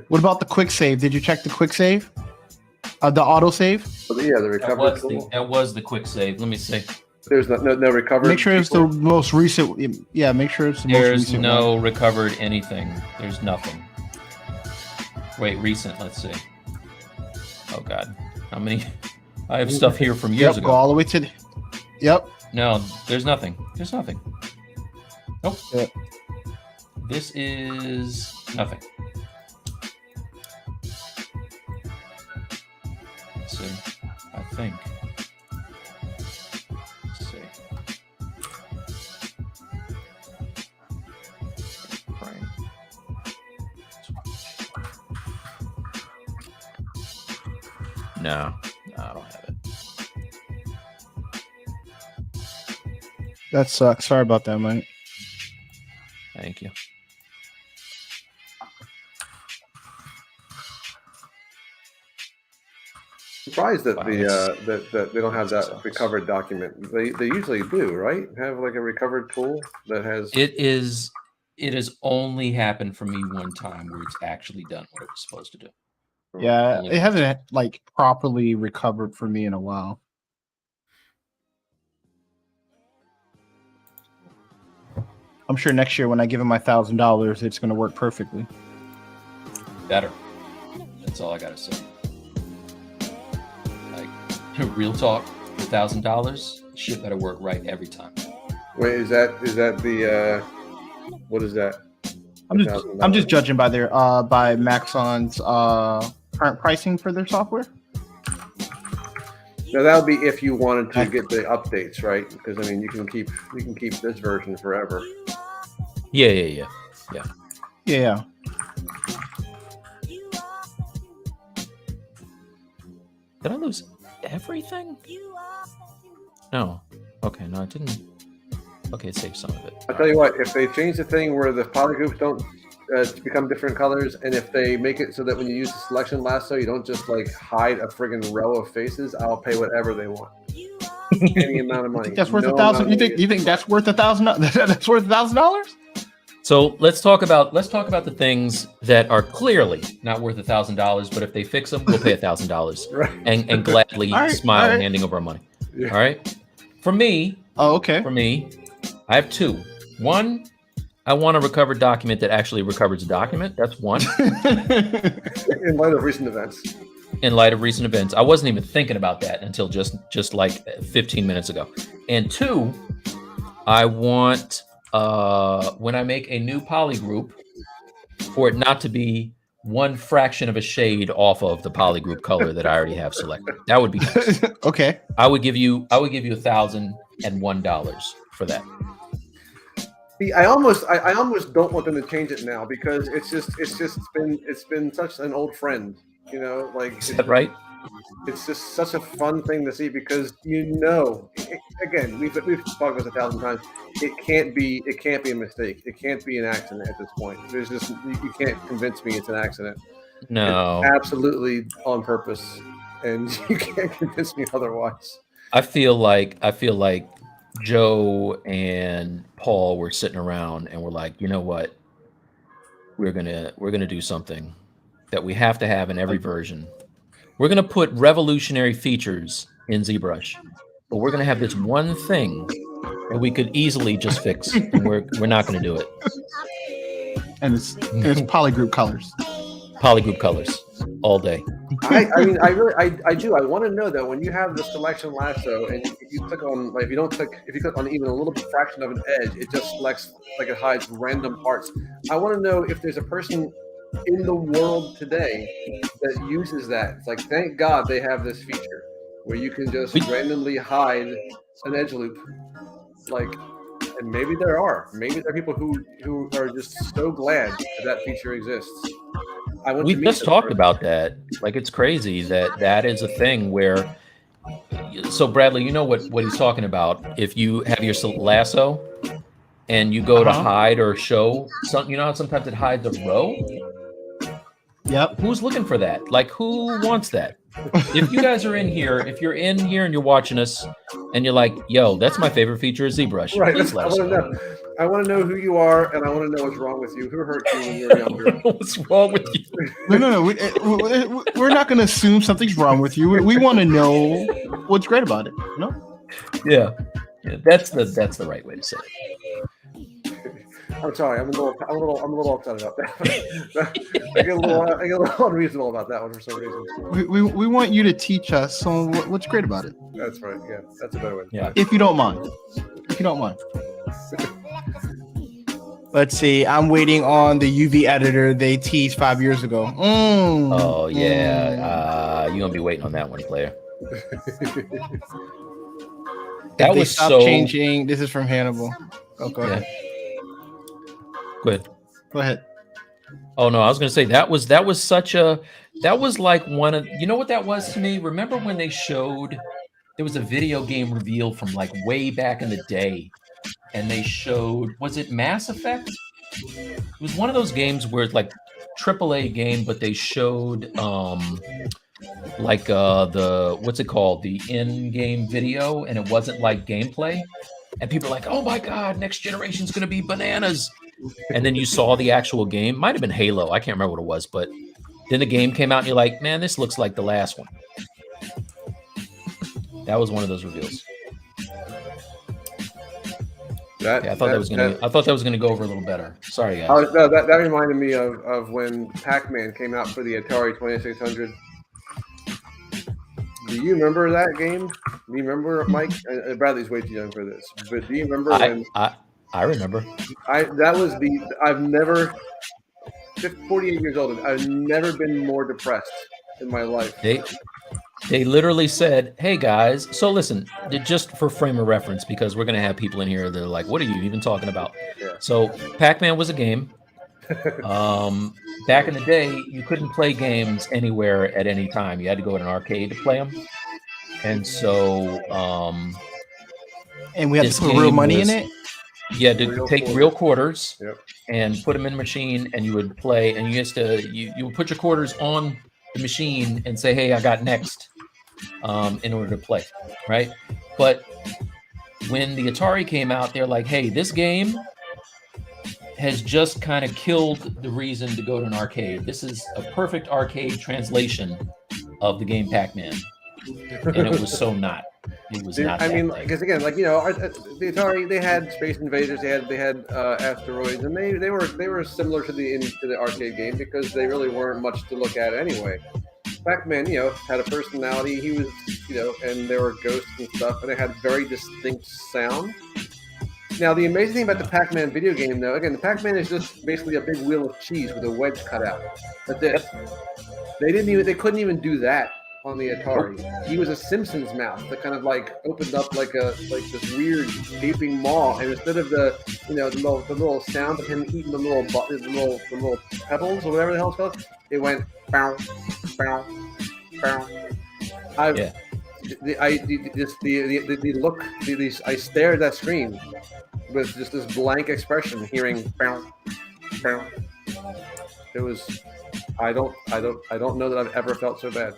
A: What about the quick save? Did you check the quick save? The auto save?
C: Yeah, the recovery tool.
B: That was the quick save. Let me see.
C: There's no recovered.
A: Make sure it's the most recent. Yeah, make sure it's the most recent.
B: There's no recovered anything. There's nothing. Wait, recent. Let's see. Oh God, how many? I have stuff here from years ago.
A: Go all the way to the. Yep.
B: No, there's nothing. There's nothing. Nope.
A: Yep.
B: This is nothing. Let's see. I think. Let's see. Right. No, I don't have it.
A: That sucks. Sorry about that, Mike.
B: Thank you.
C: Surprised that that they don't have that recovered document. They usually do, right? Have like a recovered tool that has.
B: It has only happened for me one time where it's actually done what it was supposed to do.
A: Yeah, it hasn't like properly recovered for me in a while. I'm sure next year when I give him my $1,000, it's going to work perfectly.
B: Better. That's all I gotta say. Like, real talk, $1,000, shit better work right every time.
C: Wait, is that the what is that?
A: I'm just judging by their by Maxon's current pricing for their software.
C: Now that would be if you wanted to get the updates, right? Because I mean, you can keep this version forever.
B: Yeah. Did I lose everything? No. Okay, no, I didn't. Okay, it saved some of it.
C: I'll tell you what, if they change the thing where the polygroups don't become different colors, and if they make it so that when you use the selection lasso, you don't just like hide a friggin' row of faces, I'll pay whatever they want. Any amount of money.
A: That's worth $1,000. You think that's worth $1,000? That's worth $1,000?
B: So let's talk about the things that are clearly not worth $1,000, but if they fix them, we'll pay $1,000
C: Right.
B: and gladly smile handing over our money.
C: Yeah.
B: All right. For me, I have two. One, I want a recovered document that actually recovers a document. That's one.
C: In light of recent events.
B: In light of recent events, I wasn't even thinking about that until just like 15 minutes ago. And two, I want when I make a new poly group, for it not to be one fraction of a shade off of the poly group color that I already have selected. That would be nice.
A: Okay.
B: I would give you $1,001 for that.
C: See, I almost don't want them to change it now because it's been such an old friend, you know, like
B: Is that right?
C: It's just such a fun thing to see because again, we've talked about this 1,000 times. It can't be a mistake. It can't be an accident at this point. There's just you can't convince me it's an accident.
B: No,
C: it's absolutely on purpose, and you can't convince me otherwise.
B: I feel like Joe and Paul were sitting around and we're like, you know what? We're gonna do something that we have to have in every version. We're gonna put revolutionary features in ZBrush, but we're gonna have this one thing that we could easily just fix, and we're not gonna do it.
A: And it's polygroup colors.
B: Polygroup colors all day.
C: I mean, I do. I want to know that when you have the selection lasso and you click on, like, if you click on even a little fraction of an edge, it just selects, like, it hides random parts. I want to know if there's a person in the world today that uses that. It's like, thank God they have this feature where you can just randomly hide an edge loop. Like, and maybe there are people who are just so glad that feature exists.
B: We just talked about that. Like, it's crazy that is a thing where. So Bradley, you know what he's talking about. If you have your lasso and you go to hide or show something, you know how sometimes it hides a row.
A: Yep.
B: Who's looking for that? Like, who wants that? If you guys are in here, if you're in here and you're watching us and you're like, yo, that's my favorite feature of ZBrush.
C: Right.
B: Please let us know.
C: I want to know who you are, and I want to know what's wrong with you. Who hurt you when you were younger?
B: What's wrong with you?
A: No. We're not going to assume something's wrong with you. We want to know what's great about it. No.
B: Yeah. That's the right way to say it.
C: I'm sorry. I'm a little upset about that. I get a little unreasonable about that one for some reason.
A: We want you to teach us on what's great about it.
C: That's right. Yeah, that's a better way.
B: Yeah.
A: If you don't mind. Let's see. I'm waiting on the UV editor they teased 5 years ago.
B: Oh yeah. You're gonna be waiting on that one, player. That was so
A: changing. This is from Hannibal. Oh, go ahead. Go ahead.
B: Oh no, I was gonna say that was like one of, you know what that was to me? Remember when they showed there was a video game reveal from like way back in the day, and they showed, was it Mass Effect? It was one of those games where it's like AAA game, but they showed like the, what's it called, the in-game video, and it wasn't like gameplay, and people are like, oh my god, next generation's gonna be bananas. And then you saw the actual game. Might have been Halo. I can't remember what it was, but then the game came out and you're like, man, this looks like the last one. That was one of those reveals. I thought that was gonna go over a little better. Sorry, guys.
C: That reminded me of when Pac-Man came out for the Atari 2600. Do you remember that game? Do you remember, Mike? Bradley's way too young for this, but do you remember when?
B: I remember.
C: I've never, 48 years old, I've never been more depressed in my life.
B: They literally said, hey guys, so listen, just for frame of reference, because we're going to have people in here that are like, what are you even talking about? Yeah. So Pac-Man was a game. Back in the day, you couldn't play games anywhere at any time. You had to go to an arcade to play them. And so...
A: and we had to put real money in it?
B: You had to take real quarters and put them in a machine, and you would play, and you would put your quarters on the machine and say, hey, I got next, in order to play, right? But when the Atari came out, they're like, hey, this game has just kind of killed the reason to go to an arcade. This is a perfect arcade translation of the game Pac-Man. And it was so not. It was not.
C: I mean, because again, like, you know, the Atari, they had Space Invaders, they had Asteroids, and they were similar to the arcade game because they really weren't much to look at anyway. Pac-Man, you know, had a personality. He was, you know, and there were ghosts and stuff, and it had very distinct sound. Now, the amazing thing about the Pac-Man video game, though, again, the Pac-Man is just basically a big wheel of cheese with a wedge cut out. That's it. They couldn't even do that on the Atari. He was a Simpsons mouth that kind of like opened up like this weird gaping maw, and instead of the little sound of him eating the little pebbles or whatever the hell it's called, it went bow, bow, bow. I stared at that screen with just this blank expression, hearing bow, bow. It was. I don't know that I've ever felt so bad.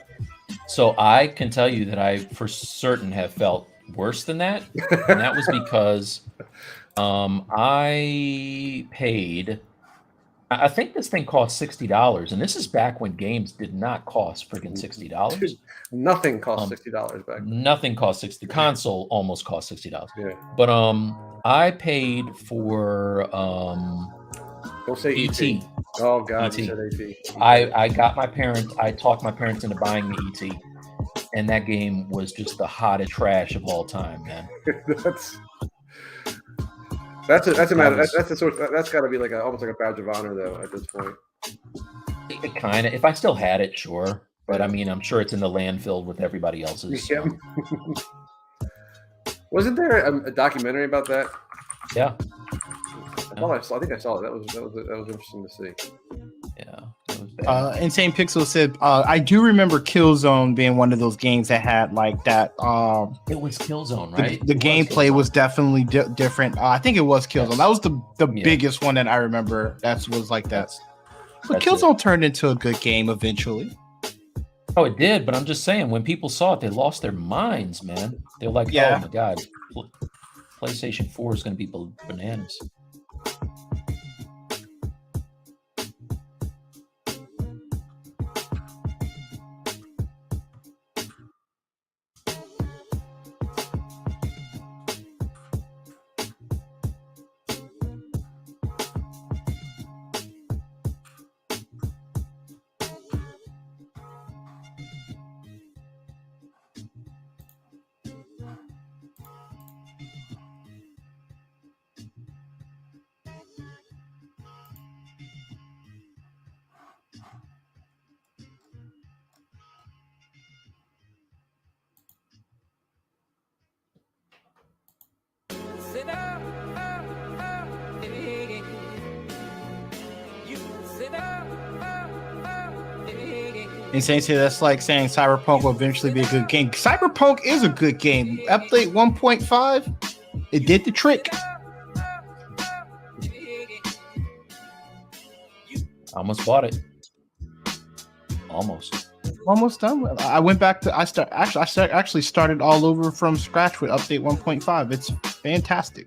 B: So I can tell you that I, for certain, have felt worse than that, and that was because I paid. I think this thing cost $60, and this is back when games did not cost freaking $60.
C: Nothing cost $60 back then.
B: Nothing cost $60. The console almost cost $60.
C: Yeah.
B: But I paid for
C: don't say
B: ET.
C: Oh God,
B: ET.
C: you said ET.
B: I talked my parents into buying the ET, and that game was just the hottest trash of all time, man.
C: That's got to be like almost like a badge of honor though at this point.
B: It kind of. If I still had it, sure. But I mean, I'm sure it's in the landfill with everybody else's.
C: Yeah. Wasn't there a documentary about that?
B: Yeah.
C: I think I saw it. That was interesting to see.
B: Yeah. It was bad.
A: Insane Pixel said, I do remember Killzone being one of those games that had like that.
B: It was Killzone, right?
A: The gameplay was definitely different. I think it was Killzone. That was the biggest one that I remember. That was like that. But Killzone turned into a good game eventually.
B: Oh, it did. But I'm just saying, when people saw it, they lost their minds, man. They're like, oh my God, PlayStation 4 is going to be bananas.
A: Insane say that's like saying Cyberpunk will eventually be a good game. Cyberpunk is a good game. Update 1.5, it did the trick.
B: Almost bought it. Almost
A: done. I went back to I actually started all over from scratch with update 1.5. It's fantastic.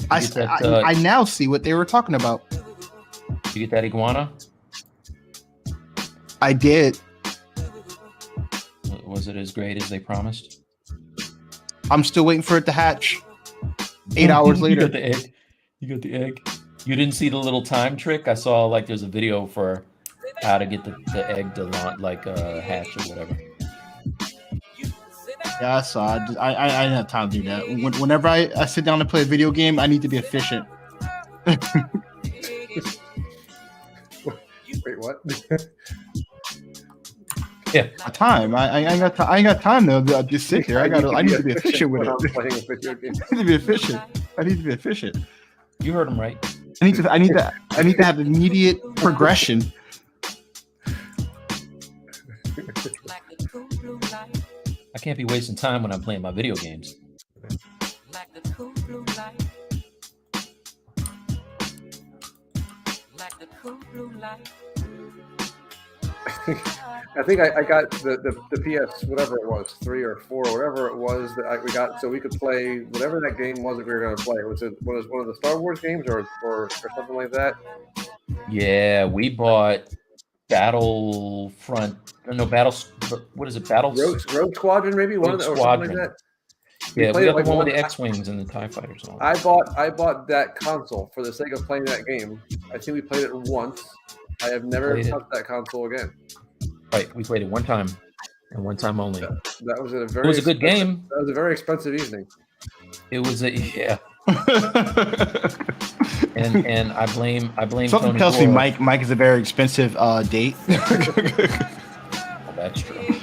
A: I now see what they were talking about.
B: Did you get that iguana?
A: I did.
B: Was it as great as they promised?
A: I'm still waiting for it to hatch. 8 hours later.
B: You got the egg. You didn't see the little time trick? I saw like there's a video for how to get the egg to hatch or whatever.
A: Yeah, I saw. I didn't have time to do that. Whenever I sit down to play a video game, I need to be efficient.
C: Wait, what?
B: Yeah,
A: time. I ain't got time to just sit here. I need to be efficient with it.
C: Playing a video game.
A: I need to be efficient.
B: You heard him right.
A: I need to have immediate progression.
B: I can't be wasting time when I'm playing my video games.
C: I think I got the PS, whatever it was, 3 or 4, whatever it was that we got, so we could play whatever that game was that we were going to play. Was it one of the Star Wars games or something like that?
B: Yeah, we bought Battlefront. No, what is it?
C: Rogue Squadron, maybe one of the, or something like that.
B: Yeah, we got the one with the X-wings and the TIE fighters. And all that.
C: I bought that console for the sake of playing that game. I think we played it once. I have never touched that console again.
B: Right, we played it one time, and one time only.
C: That was
B: It was a good game.
C: That was a very expensive evening.
B: It was yeah. and I blame
A: Something
B: Tony
A: tells
B: Gore.
A: me Mike is a very expensive date.
B: Well, that's true.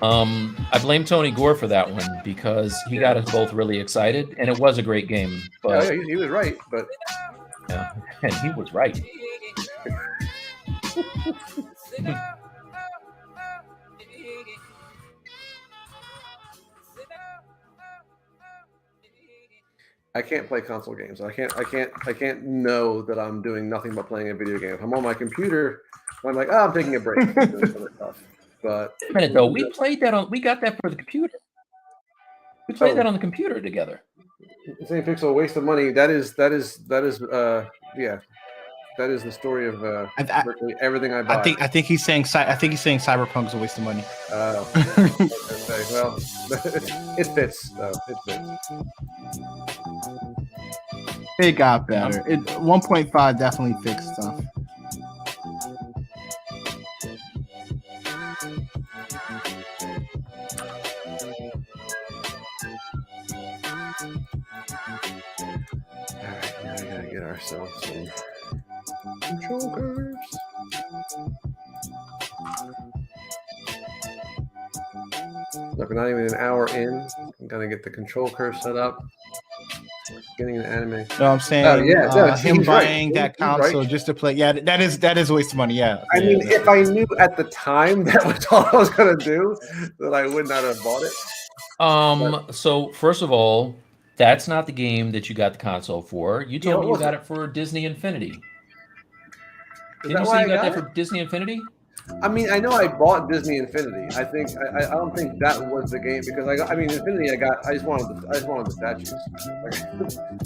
B: I blame Tony Gore for that one because he got us both really excited, and it was a great game. But
C: yeah, he was right, but
B: yeah, and he was right.
C: I can't play console games. I can't know that I'm doing nothing but playing a video game. If I'm on my computer, I'm like, I'm taking a break. But
B: wait a minute though, we got that for the computer. We played that on the computer together.
C: Insane Pixel, waste of money. That is yeah. That is the story of virtually everything I buy.
A: I think he's saying Cyberpunk's a waste of money.
C: Okay, well, it fits though. It fits.
A: It got better. 1.5 definitely fixed stuff.
C: All right, now we gotta get ourselves some control curves. Look, we're not even an hour in. I'm gonna get the control curve set up. Getting an anime.
A: You know what I'm saying?
C: Oh, yeah, no,
A: him buying
C: right.
A: that console just to play. Yeah, that is a waste of money. Yeah.
C: I mean, if I knew at the time that was all I was gonna do, then I would not have bought it.
B: So first of all, that's not the game that you got the console for. You told me you got it for Disney Infinity. Didn't you say you got that for Disney Infinity?
C: I mean, I know I bought Disney Infinity. I think I don't think that was the game because I mean Infinity. I just wanted the statues. Like,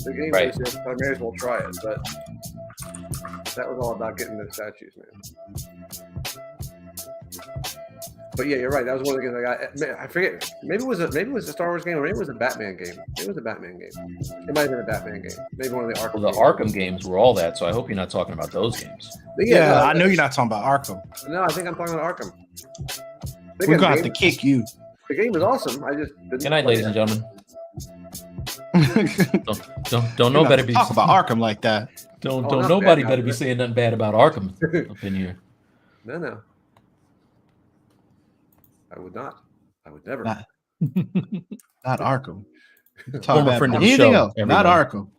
C: the game was just I may as well try it, but that was all about getting the statues, man. But yeah, you're right. That was one of the games I got. I forget. Maybe it was a Star Wars game, or maybe it was a Batman game. It was a Batman game. It might have been a Batman game. Maybe one of the Arkham.
B: Well, the Arkham games were all that, so I hope you're not talking about those games.
A: Yeah, I know you're not talking about Arkham.
C: No, I think I'm talking about Arkham.
A: We're gonna have to kick you.
C: The game was awesome. I just didn't.
B: Good night, ladies and gentlemen. don't know better be
A: talk about Arkham like that.
B: Don't nobody better be saying nothing bad about Arkham up in here.
C: No. I would not. I would never.
A: Not Arkham.
B: Former friend of the
A: anything
B: show,
A: else, not Arkham.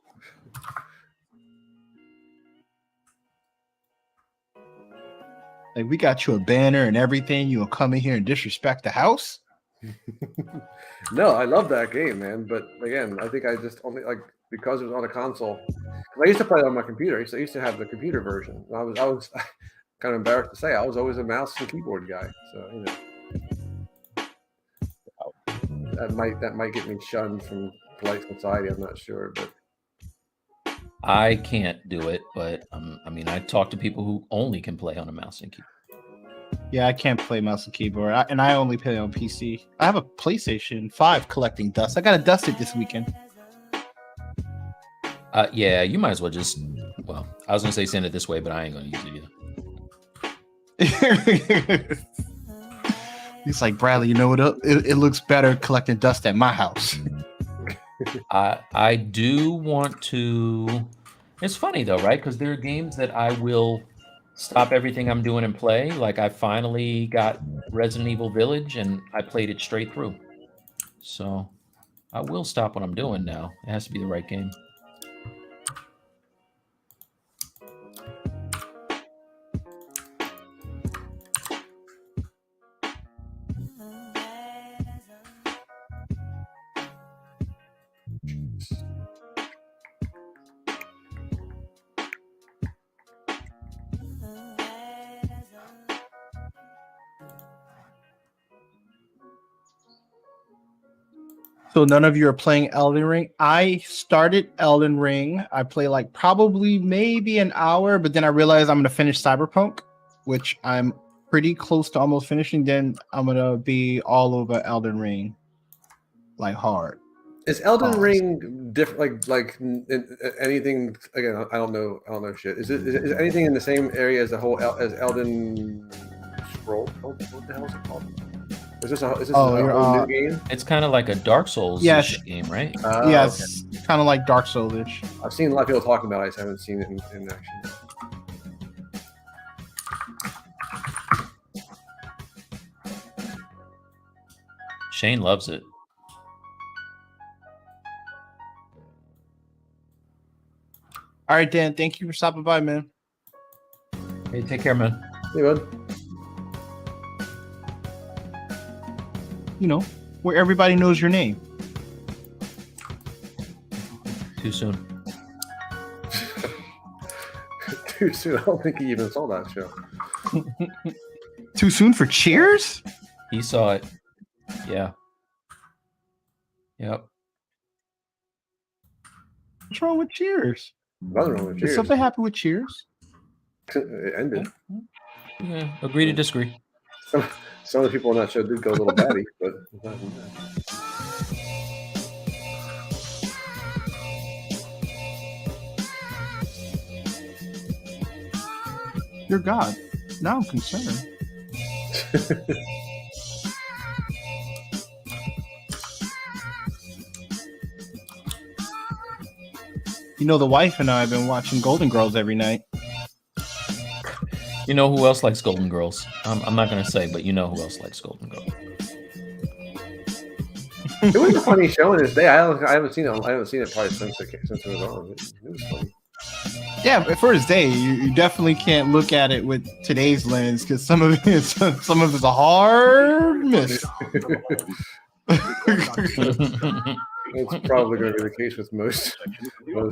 A: Like, we got you a banner and everything. You will come in here and disrespect the house?
C: No, I love that game, man. But again, I think I just only like because it was on a console. I used to play it on my computer. I used to have the computer version. I was kind of embarrassed to say I was always a mouse and keyboard guy. So you know. That might get me shunned from polite society. I'm not sure, but
B: I can't do it. But I mean, I talk to people who only can play on a mouse and keyboard.
A: Yeah, I can't play mouse and keyboard, and I only play on PC. I have a PlayStation 5 collecting dust. I gotta dust it this weekend.
B: Yeah, you might as well just. Well, I was gonna say send it this way, but I ain't gonna use it either.
A: He's like, Bradley, you know what? It looks better collecting dust at my house.
B: I do want to. It's funny though, right? Because there are games that I will stop everything I'm doing and play. Like I finally got Resident Evil Village and I played it straight through. So I will stop what I'm doing now. It has to be the right game.
A: So none of you are playing Elden Ring. I started Elden Ring. I play like probably maybe an hour, but then I realized I'm going to finish Cyberpunk, which I'm pretty close to almost finishing. Then I'm going to be all over Elden Ring, like hard.
C: Is Elden Ring different? Like anything? Again, I don't know shit. Is anything in the same area as the whole as Elden Scroll? What the hell is it called? Is this a new game?
B: It's kind of like a Dark Souls game, right?
A: Yes, okay. Kind of like Dark Souls-ish.
C: I've seen a lot of people talking about it. I just haven't seen it in action.
B: Shane loves it.
A: All right, Dan. Thank you for stopping by, man.
B: Hey, take care, man.
C: Hey, bud.
A: You know, where everybody knows your name.
B: Too soon.
C: Too soon. I don't think he even saw that show.
A: Too soon for Cheers?
B: He saw it. Yeah. Yep.
A: What's wrong with Cheers?
C: Nothing wrong with Cheers.
A: Did something happen with Cheers?
C: It ended.
B: Yeah. Agree to disagree.
C: Some of the people on that show did go a little batty, but
A: You're God. Now I'm concerned. You know, the wife and I have been watching Golden Girls every night.
B: You know who else likes Golden Girls? I'm not going to say, but you know who else likes Golden Girls.
C: It was a funny show in its day. I haven't seen it. I haven't seen it probably since it was on. It was funny.
A: Yeah, but for his day, you definitely can't look at it with today's lens because some of it's a hard miss.
C: It's probably going to be the case with most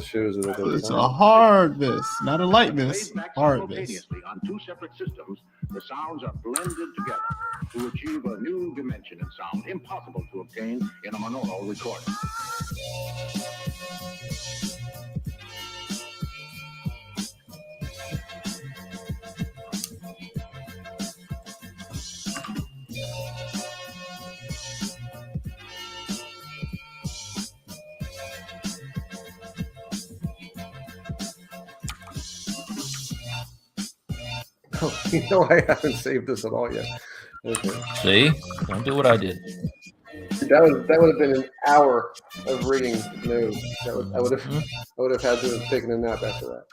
C: shows.
A: It's a hard miss, not a light miss. Hard miss.
E: On two separate systems, the sounds are blended together to achieve a new dimension in sound impossible to obtain in a monaural recording.
C: You know, I haven't saved this at all yet. Okay.
B: See, don't do what I did.
C: That would have been an hour of reading news. I would have had to have taken a nap after that.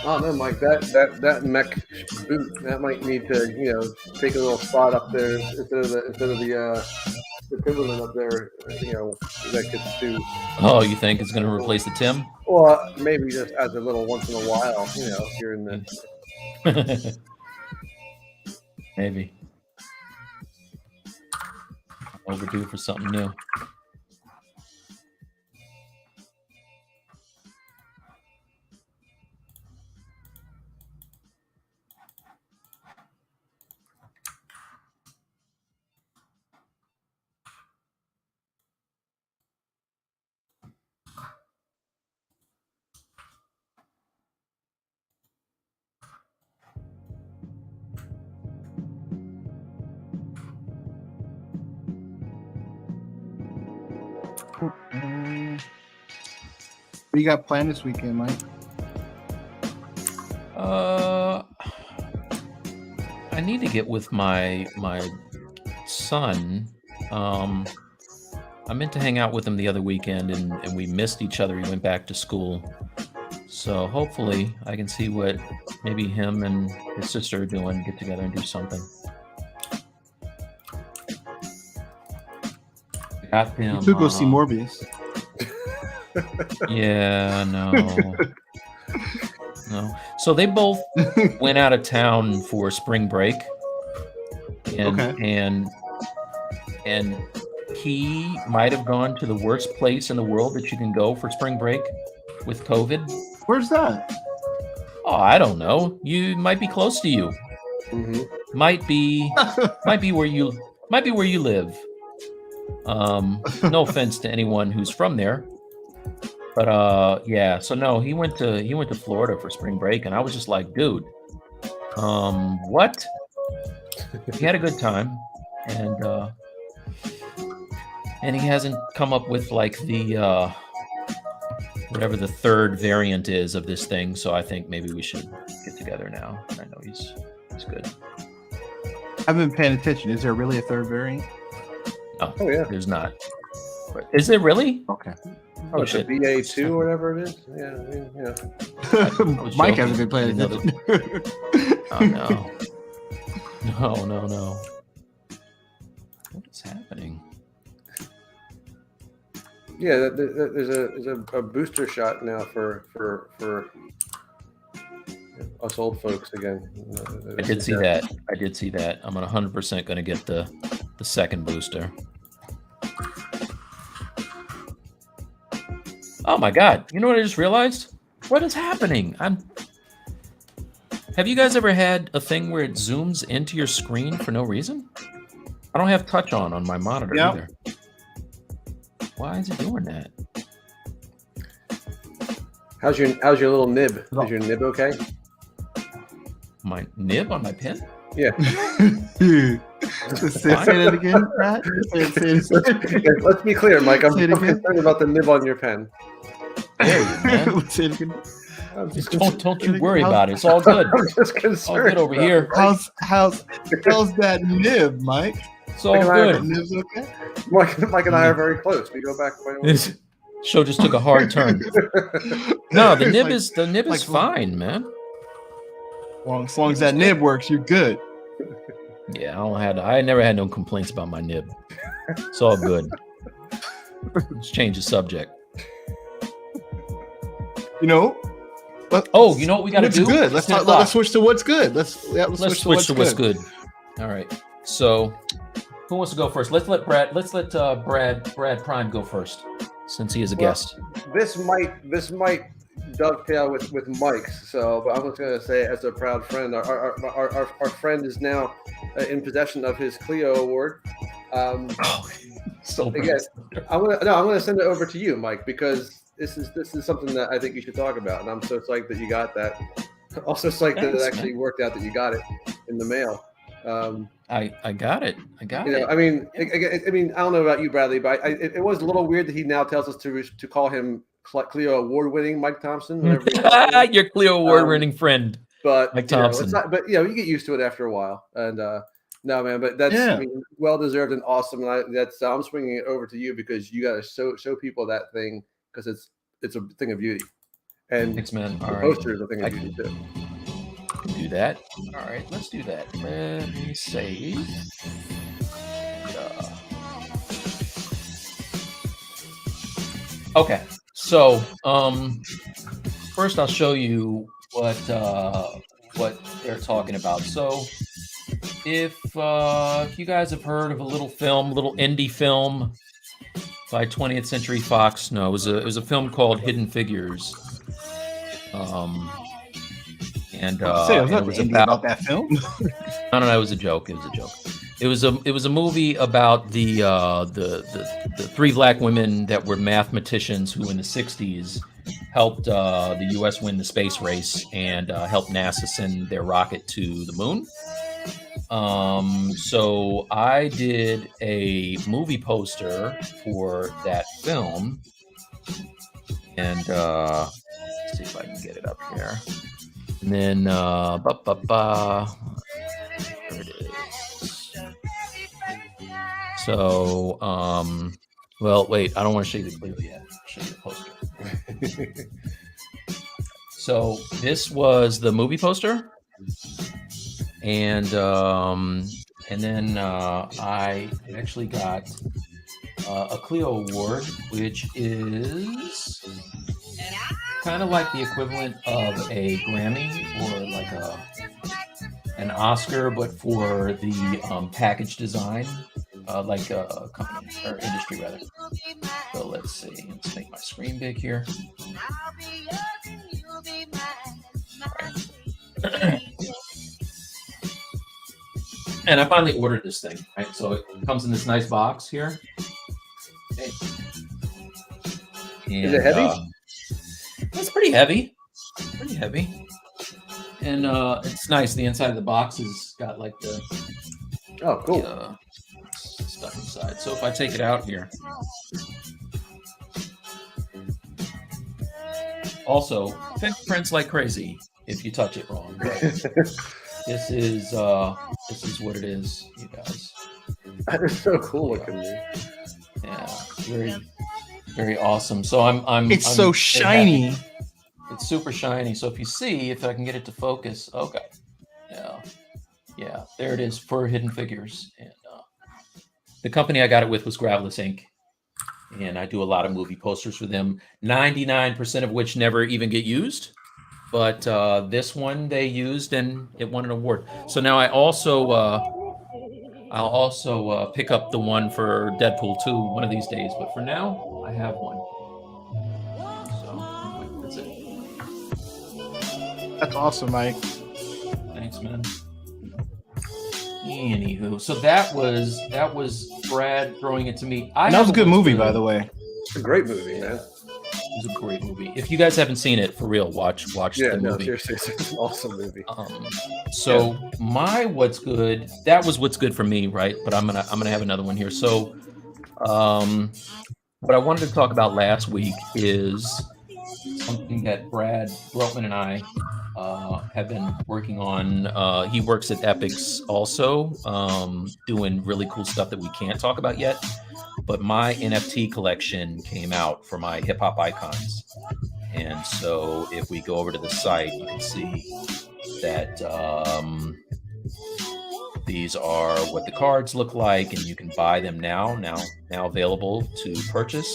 C: Oh no, Mike, that mech boot that might need to take a little spot up there instead of the Timberland up there. That gets too.
B: Oh, you think it's going to replace the Tim?
C: Well, maybe just as a little once in a while, here in the.
B: Maybe. Overdue for something new.
A: What you got planned this weekend, Mike?
B: I need to get with my son. I meant to hang out with him the other weekend, and we missed each other. He went back to school. So hopefully I can see what maybe him and his sister are doing, get together and do something. Got them.
A: You could go see Morbius.
B: Yeah, no. So they both went out of town for spring break, and he might have gone to the worst place in the world that you can go for spring break with COVID.
A: Where's that?
B: Oh, I don't know. You might be close to you.
C: Mm-hmm.
B: Might be where you live. No offense to anyone who's from there. But yeah, so no, he went to Florida for spring break, and I was just like, dude, what? He had a good time, and he hasn't come up with like the whatever the third variant is of this thing. So I think maybe we should get together now. I know he's good.
A: I've been paying attention. Is there really a third variant?
B: No,
C: Oh yeah.
B: there's not. Is there really?
A: Okay.
C: Oh, it's a
B: shit.
C: BA2 or whatever it is. Yeah, I mean,
A: Mike hasn't been paying
B: Another-
A: attention.
B: Oh no. No. What is happening?
C: Yeah, there's a booster shot now for us old folks again.
B: I did see that. I'm 100% going to get the second booster. Oh my God. You know what I just realized? What is happening? Have you guys ever had a thing where it zooms into your screen for no reason? I don't have touch on my monitor either. Why is it doing that?
C: How's your little nib? Is your nib okay?
B: My nib on my pen?
C: Yeah.
A: Say that again, Brad.
C: Let's be clear, Mike. I'm concerned about the nib on your pen.
B: There you man.
A: Say it again.
B: Don't you worry about it. It's all good.
C: I'm just concerned.
B: All good over here.
A: How's that nib, Mike?
B: It's all good.
A: Nib's okay.
C: Mike and I are very close. We go back quite a while.
B: This show just took a hard turn. No, the nib is fine, man.
A: As long as that nib works, you're good.
B: Yeah, I never had no complaints about my nib. It's all good. Let's change the subject.
A: You know what
B: we got to do?
A: Good. Let's switch to what's good. Let's switch to what's good.
B: All right. So, who wants to go first? Let's let Brad Prime go first, since he is a guest.
C: This might dovetail with Mike's. So, but I'm just going to say, as a proud friend, our friend is now in possession of his Clio Award.
B: So
C: again, I'm gonna send it over to you, Mike, because this is something that I think you should talk about, and I'm so psyched that you got that. Also psyched that it actually worked out that you got it in the mail.
B: I got it.
C: I mean, I don't know about you, Bradley, but it was a little weird that he now tells us to call him Clio Award-winning Mike Thompson.
B: Your Clio Award-winning friend,
C: but
B: Mike Thompson.
C: You get used to it after a while, and no, man, but that's well deserved and awesome. And I'm swinging it over to you because you got to show people that thing, because it's a thing of beauty, and
B: thanks, man.
C: The poster is a thing of beauty too.
B: Do that. All right, let's do that. Let me save. Okay, so first I'll show you what they're talking about. So if you guys have heard of a little indie film by 20th Century Fox, no, it was a film called Hidden Figures. And it was about that film. No, it was a joke. It was a movie about the three black women that were mathematicians who in the 60s helped the U.S. win the space race and helped NASA send their rocket to the moon. So I did a movie poster for that film, and let's see if I can get it up here. And then, there it is. So, well, wait, I don't want to show you the Clio yet. I'll show you the poster. So this was the movie poster, and then I actually got a Clio Award, which is kind of like the equivalent of a Grammy or like an Oscar, but for the package design, like a company or industry rather. So let's see. Let's make my screen big here. Right. And I finally ordered this thing. Right, so it comes in this nice box here. Okay. And,
C: is it heavy?
B: It's pretty heavy. And it's nice. The inside of the box has got like the
C: cool
B: stuff inside. So if I take it out here, also fingerprints like crazy if you touch it wrong. But this is what it is, you guys.
C: That is so cool looking, dude.
B: Yeah, very, very awesome. So I'm
A: so shiny.
B: Happy. It's super shiny. So if I can get it to focus, okay, yeah, there it is for Hidden Figures. And the company I got it with was Gravelous Inc. And I do a lot of movie posters for them. 99% of which never even get used, but this one they used and it won an award. So now I'll also pick up the one for Deadpool 2 one of these days. But for now, I have one. So that's it.
A: That's awesome, Mike.
B: Thanks, man. Anywho, so that was Brad throwing it to me.
A: That was a good movie, by the way.
C: It's a great movie, man.
B: It was a great movie. If you guys haven't seen it, for real, watch the movie.
C: Seriously, it's an awesome movie.
B: My what's good. That was what's good for me, right? But I'm gonna have another one here. So, what I wanted to talk about last week is something that Brad Brotman and I have been working on. He works at Epix also, doing really cool stuff that we can't talk about yet. But my NFT collection came out for my hip hop icons. And so if we go over to the site, you can see that these are what the cards look like, and you can buy them now available to purchase.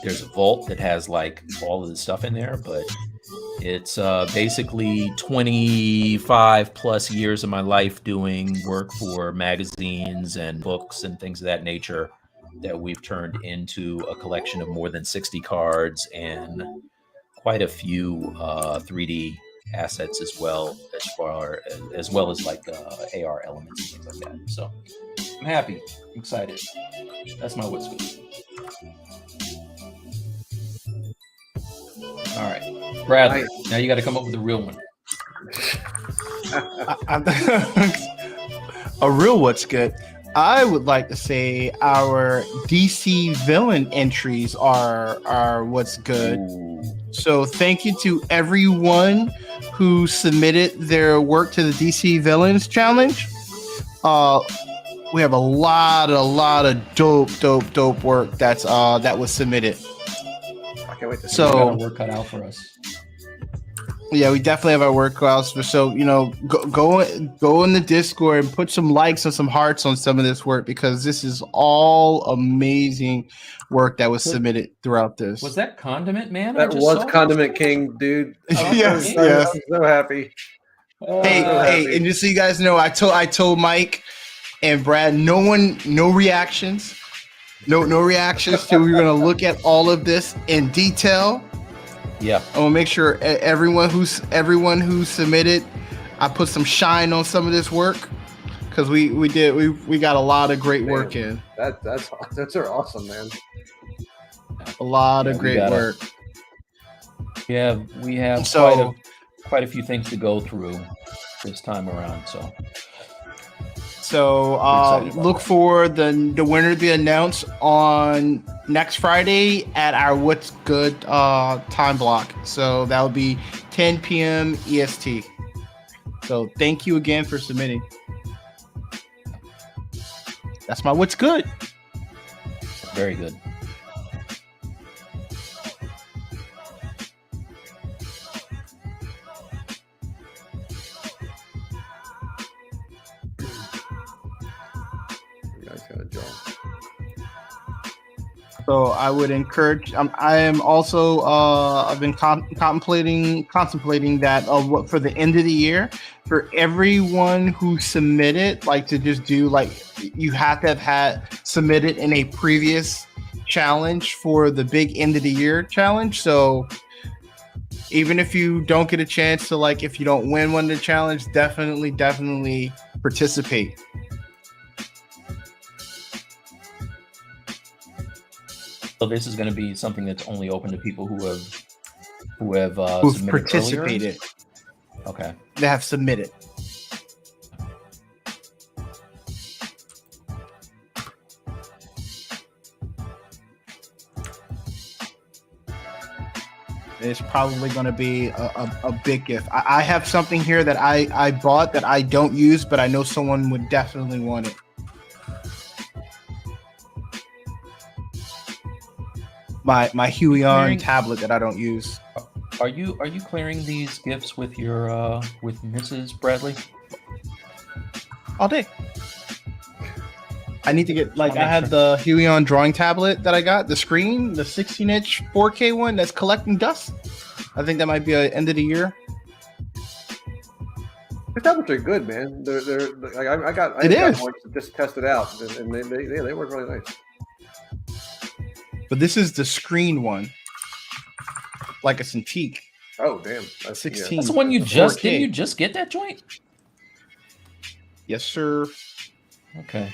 B: There's a vault that has like all of the stuff in there, but it's basically 25 plus years of my life doing work for magazines and books and things of that nature that we've turned into a collection of more than 60 cards and quite a few 3D assets as well as like AR elements and things like that. So I'm happy, I'm excited. That's my what's good. All right, Bradley. Now you got to come up with a real one.
A: A real what's good. I would like to say our DC villain entries are what's good.
B: Ooh.
A: So thank you to everyone who submitted their work to the DC Villains Challenge. We have a lot of dope work that was submitted.
C: I can't wait to see
A: so
B: work cut out for us.
A: Yeah, we definitely have our work cut out. So go in the Discord and put some likes and some hearts on some of this work, because this is all amazing work that was submitted throughout this.
B: Was that Condiment Man?
C: That was Condiment King, dude.
A: Yes.
C: I'm so happy.
A: Hey, and just so you guys know, I told Mike and Brad, no reactions. No reactions till we're gonna look at all of this in detail.
B: Yeah,
A: I want to make sure everyone who submitted, I put some shine on some of this work, because we got a lot of great work in.
C: That's awesome, man.
A: A lot of great work.
B: Yeah, we have quite a few things to go through this time around. So look for the winner to be announced on next Friday at our What's Good time block. So that will be 10 p.m. EST. So thank you again for submitting. That's my What's Good. Very good.
A: So I would encourage. I am also. I've been contemplating that what for the end of the year, for everyone who submitted, like to just do like you have to have had submitted in a previous challenge for the big end of the year challenge. So even if you don't get a chance to, like, if you don't win one of the challenge, definitely participate.
B: So this is going to be something that's only open to people who have submitted
A: participated.
B: Earlier? Okay.
A: They have submitted. It's probably going to be a big gift. I have something here that I bought that I don't use, but I know someone would definitely want it. My Huion tablet that I don't use.
B: Are you clearing these gifts with your with Mrs. Bradley?
A: All day. I need to get, like, I have the Huion drawing tablet that I got, the screen, the 16-inch 4K one that's collecting dust. I think that might be an end of the year.
C: The tablets are good, man. They're like I got one to just test it out, and they work really nice.
A: But this is the screen one, like a Cintiq.
C: Oh damn!
A: That's 16.
B: That's the one you just 4K. Didn't you just get that joint?
A: Yes, sir.
B: Okay.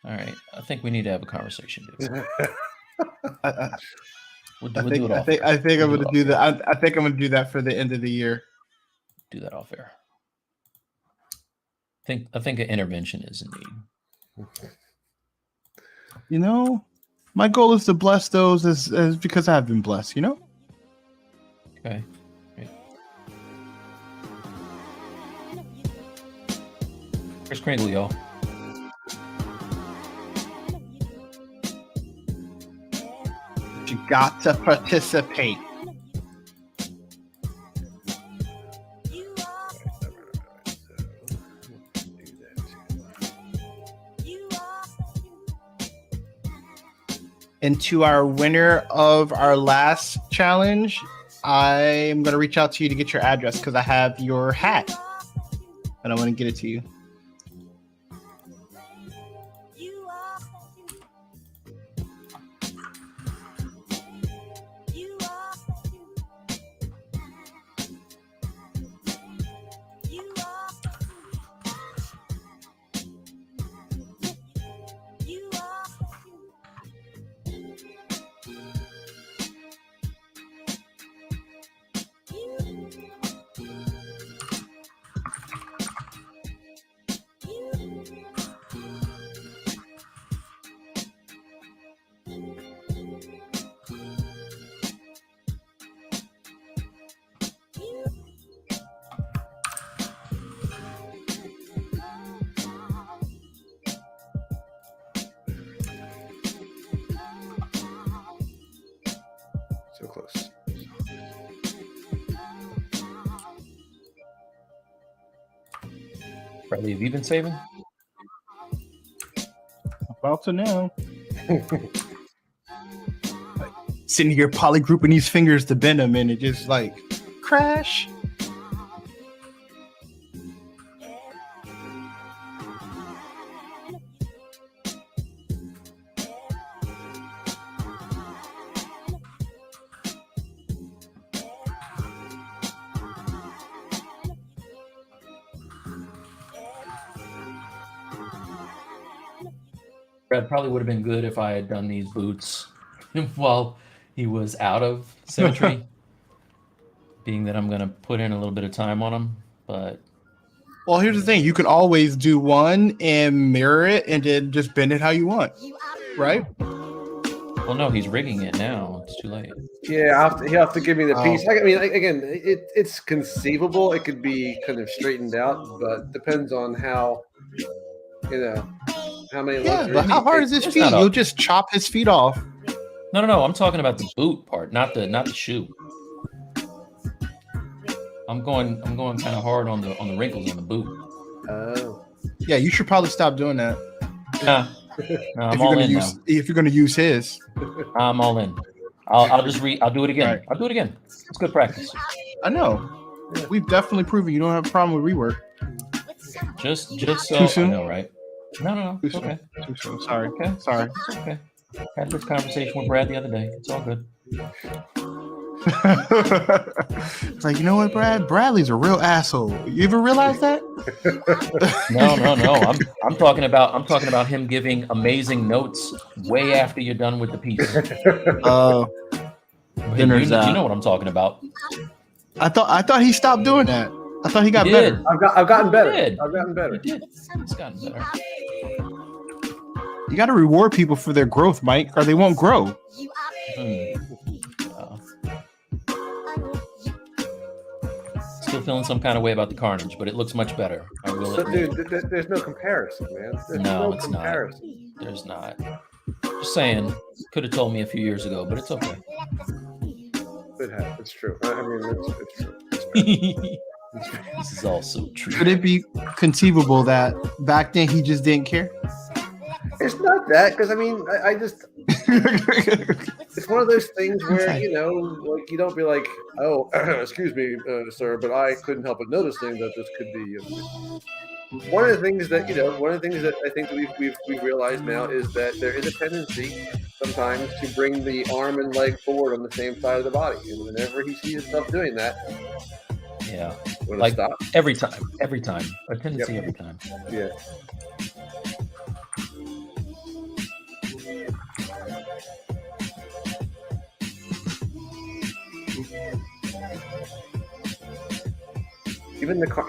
B: All right. I think we need to have a conversation, dude. We'll do it off air.
A: I think I'm going to do that. I think I'm going to do that for the end of the year.
B: Do that off air. I think an intervention is in need.
A: You know, my goal is to bless those as because I've been blessed, you know?
B: Okay. Chris Kringle, y'all.
A: You got to participate. And to our winner of our last challenge, I'm going to reach out to you to get your address because I have your hat and I want to get it to you.
C: So close.
B: Bradley, have you been saving?
A: About to now. Sitting here polygrouping these fingers to bend them and it just like crash.
B: Brad, probably would have been good if I had done these boots while he was out of symmetry. Being that I'm going to put in a little bit of time on them, but
A: Well, here's the thing. You can always do one and mirror it and then just bend it how you want. Right?
B: well, no, he's rigging it now. It's too late.
C: Yeah, he'll have to give me the piece. I mean, again, it's conceivable. It could be kind of straightened out, but depends on how, how many.
A: Yeah, but how hard is his
B: It's
A: feet?
B: not
A: You'll just chop his feet off.
B: No. I'm talking about the boot part, not the shoe. I'm going kind of hard on the wrinkles on the boot.
C: Oh.
A: Yeah, you should probably stop doing that.
B: No, I'm all in now.
A: If you're gonna use his.
B: I'm all in. I'll do it again.
A: Right.
B: I'll do it again. It's good practice.
A: I know. We've definitely proven you don't have a problem with rework.
B: Just so
A: Too soon?
B: I know, right? No. It's okay.
A: Too soon. Sorry.
B: Okay.
A: Sorry.
B: It's okay. Had this conversation with Brad the other day. It's all good.
A: It's like, you know what, Brad? Bradley's a real asshole. You ever realize that?
B: No. I'm talking about him giving amazing notes way after you're done with the piece. You know what I'm talking about.
A: I thought he stopped doing that. I thought he got better.
C: I've gotten better.
B: Did.
C: I've gotten better.
B: He did. He's gotten better.
A: You got to reward people for their growth, Mike, or they won't grow.
B: Still feeling some kind of way about the carnage, but it looks much better. I will admit.
C: Dude, there's no comparison, man. There's
B: No, it's
C: comparison.
B: not. There's not. Just saying, could have told me a few years ago, but it's okay.
C: It's true. I mean, it's true.
B: This is also true.
A: Could it be conceivable that back then he just didn't care?
C: It's not that, because I mean, I just it's one of those things where like you don't be like, oh, excuse me, sir, but I couldn't help but noticing that this could be. One of the things that I think that we've realized now is that there is a tendency sometimes to bring the arm and leg forward on the same side of the body, and whenever he sees himself doing that,
B: yeah,
C: like stop
B: every time, a tendency every time.
C: Yeah.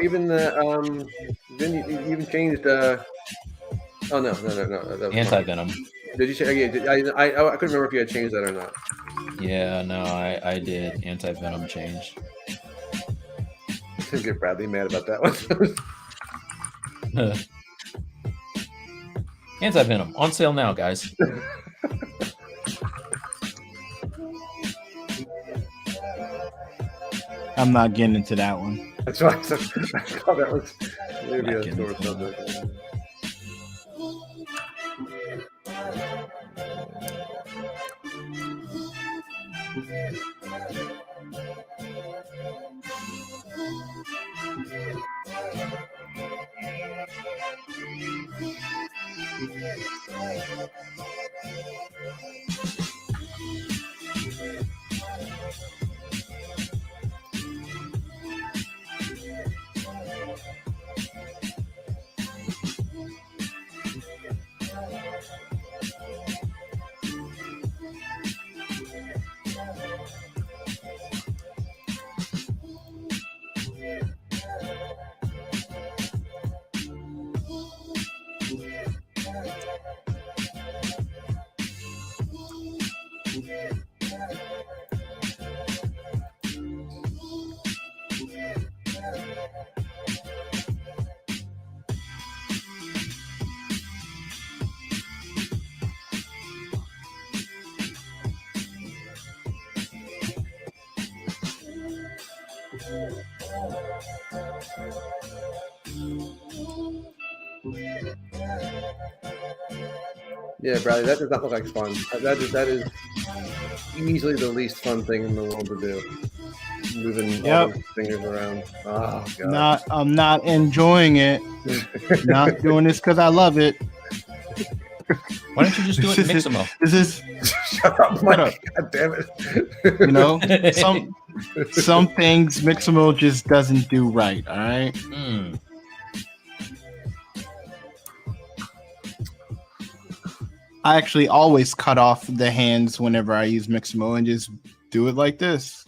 C: Even the then you even changed. Oh no.
B: Anti-venom.
C: Did you say? Yeah, I couldn't remember if you had changed that or not.
B: Yeah, no, I did. Anti-venom change.
C: Get Bradley mad about that one.
B: Anti-venom on sale now, guys.
A: I'm not getting into that one.
C: That's why I thought that was maybe a store or something. Yeah, Bradley, that does not look like fun. That is easily the least fun thing in the world to do. Moving all those fingers around. Oh God.
A: I'm not enjoying it. Not doing this because I love it.
B: Why don't you just do it in Mixamo?
A: This is
C: shut up, Mike. God damn it.
A: You know, some things Mixamo just doesn't do right. All right. I actually always cut off the hands whenever I use Mixamo and just do it like this.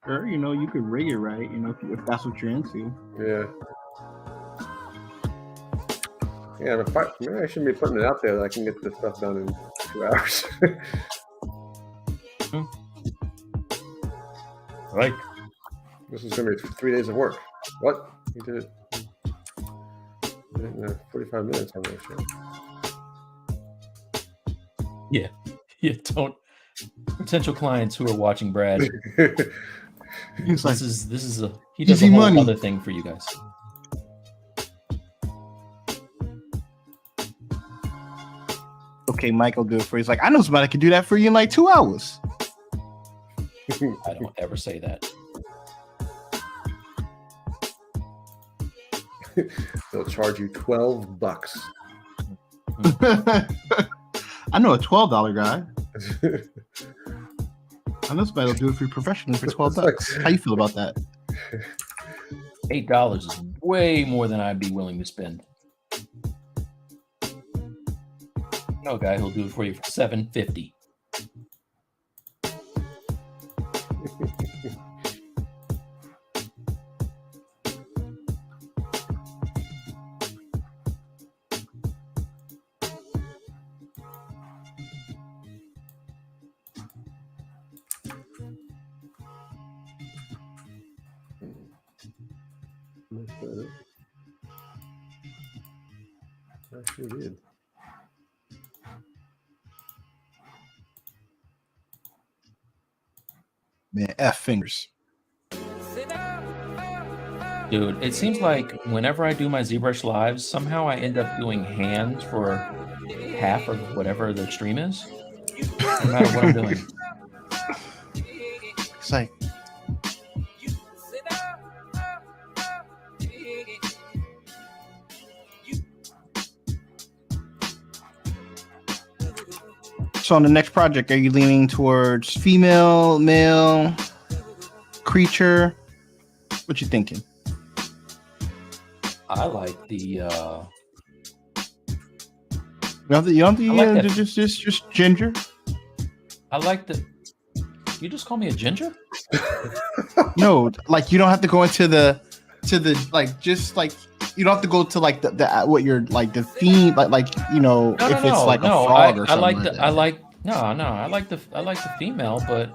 A: Or, you know, you could rig it right, you know, if that's what you're into.
C: Yeah. Yeah, but maybe I shouldn't be putting it out there that I can get this stuff done in 2 hours.
B: Right.
C: This is going to be 3 days of work. What? You did it in 45 minutes on this shit.
B: Yeah, don't. Potential clients who are watching Brad.
A: He's like,
B: this is he does a whole other thing for you guys.
A: Okay, Mike will do it for you. He's like, I know somebody could do that for you in like 2 hours.
B: I don't ever say that.
C: They'll charge you $12.
A: I know a $12 guy. I know somebody will do it for you professionally for $12. How you feel about that?
B: $8 is way more than I'd be willing to spend. No guy who'll do it for you for $7.50.
C: I sure did.
A: Man, F fingers.
B: Dude, it seems like whenever I do my ZBrush lives, somehow I end up doing hands for half of whatever the stream is. No matter what I'm doing.
A: It's like, so on the next project, are you leaning towards female, male, creature? What you thinking?
B: I like the
A: You don't think just ginger?
B: I like the. You just call me a ginger?
A: No, like you don't have to go into the like just like you don't have to go to like the what you're like the theme like you know
B: No,
A: if it's like a frog or something like that.
B: I like the female, but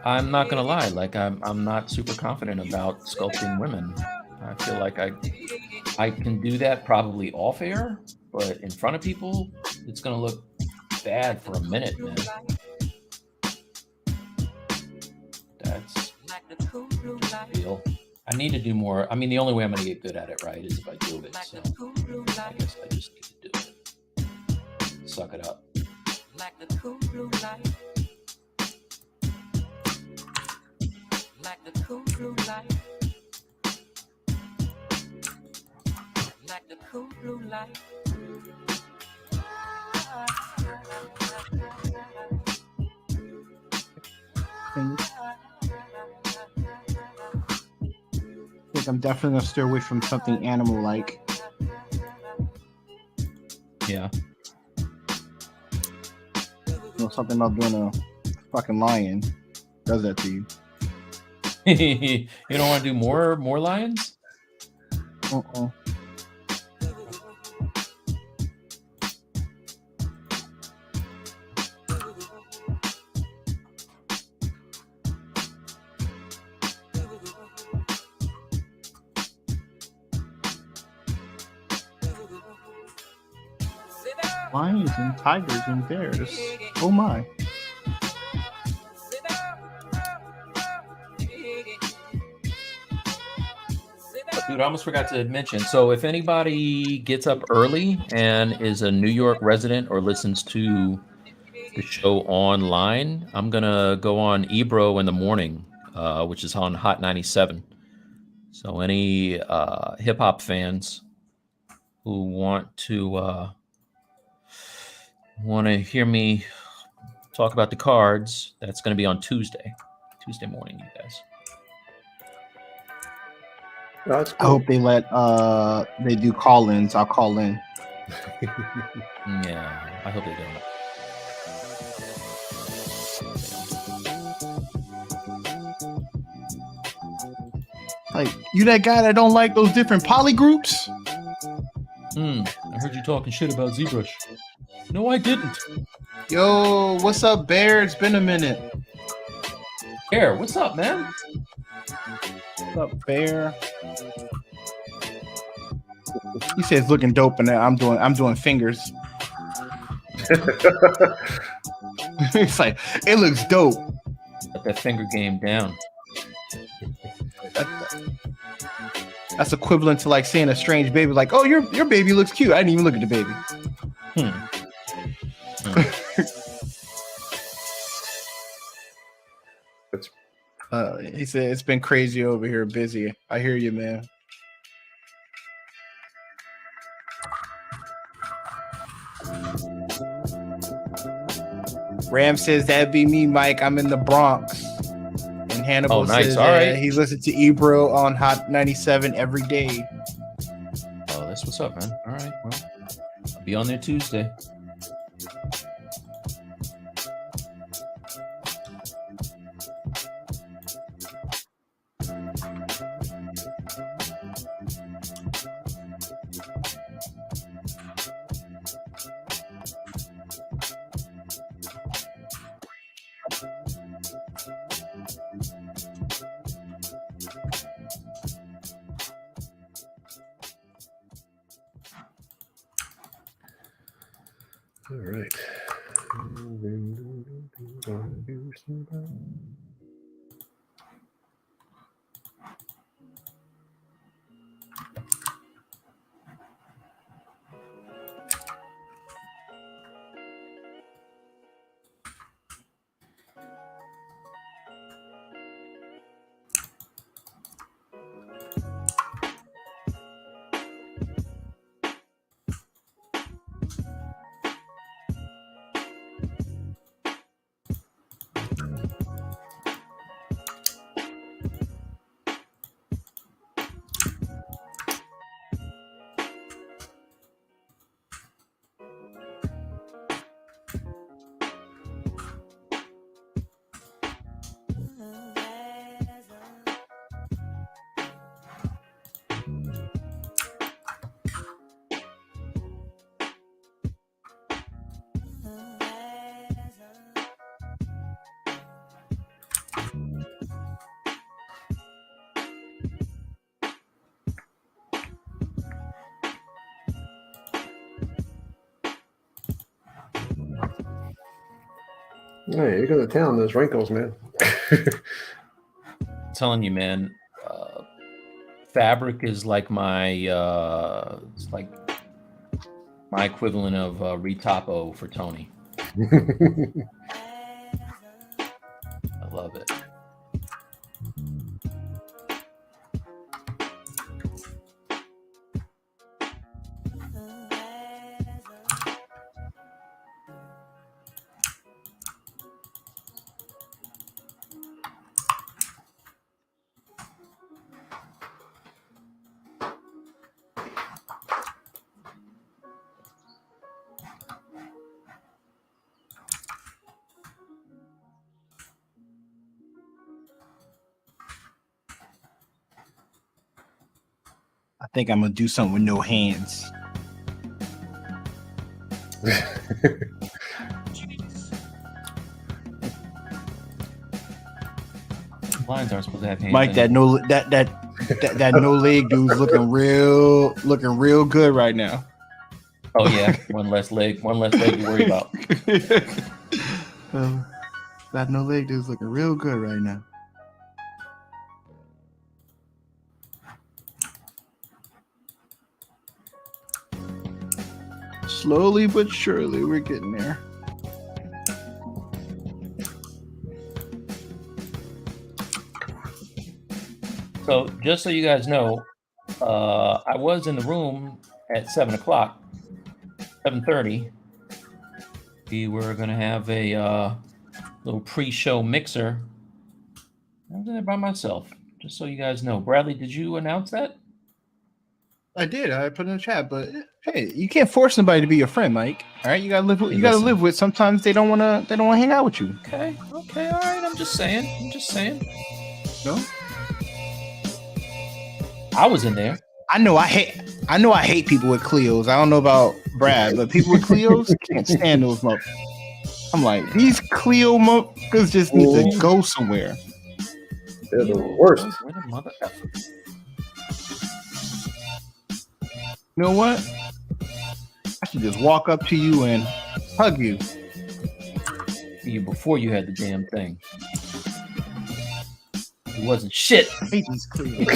B: I'm not gonna lie, like I'm not super confident about sculpting women. I feel like I can do that probably off air, but in front of people, it's gonna look bad for a minute, man. That's feel. I need to do more. I mean, the only way I'm gonna get good at it, right, is if I do it. So I guess I just need to do it. Suck it up. Like the cool blue light. Like the cool blue light. Like the cool blue light.
A: I think I'm definitely gonna steer away from something animal-like.
B: Yeah.
A: You know, something about doing a fucking lion does that to you.
B: You don't want to do more lions?
A: Lions and tigers and bears. Oh my.
B: Dude, I almost forgot to mention. So if anybody gets up early and is a New York resident or listens to the show online, I'm going to go on Ebro in the morning, which is on Hot 97. So any hip hop fans who want to hear me talk about the cards, that's going to be on Tuesday morning, you guys.
C: No, that's cool.
A: I hope they let they do call-ins. I'll call in.
B: Yeah, I hope they don't.
A: Like, you that guy that don't like those different poly groups?
B: I heard you talking shit about ZBrush. No, I didn't.
A: Yo, what's up, Bear? It's been a minute.
B: Bear, what's up, man?
A: What's up, Bear? He says looking dope, and I'm doing fingers. It's like it looks dope.
B: Got that finger game down.
A: That's equivalent to like seeing a strange baby. Like, oh, your baby looks cute. I didn't even look at the baby. He said it's been crazy over here, busy. I hear you, man. Ram says that'd be me, Mike. I'm in the Bronx. And Hannibal says
B: all right.
A: he listens to Ebro on Hot 97 every day.
B: Oh, that's what's up, man. All right, well, I'll be on there Tuesday.
C: All right. Hey, you go to town, those wrinkles, man.
B: I'm telling you, man. Fabric is like my it's like my equivalent of Retopo for Tony. I love it.
A: I think I'm gonna do something with no hands.
B: Lions aren't supposed to have hands.
A: Mike, that no leg dude's looking real good right now.
B: Oh yeah, one less leg to worry about.
A: That no leg dude's looking real good right now. Slowly but surely, we're getting there.
B: So just so you guys know, I was in the room at 7:30. We were going to have a little pre-show mixer. I was in there by myself, just so you guys know. Bradley, did you announce that?
A: I did. I put it in the chat, but hey, you can't force somebody to be your friend, Mike. All right, you gotta live. You gotta live with. Sometimes they don't wanna hang out with you.
B: Okay, all right. I'm just saying.
A: No,
B: I was in there.
A: I know I hate people with Cleos. I don't know about Brad, but people with Cleos can't stand those motherfuckers. I'm like, these Clio motherfuckers just need to go somewhere.
C: They're the worst.
B: Mother effer.
A: You know what? I should just walk up to you and hug you.
B: You before you had the damn thing. It wasn't shit.
A: I hate these Cleos.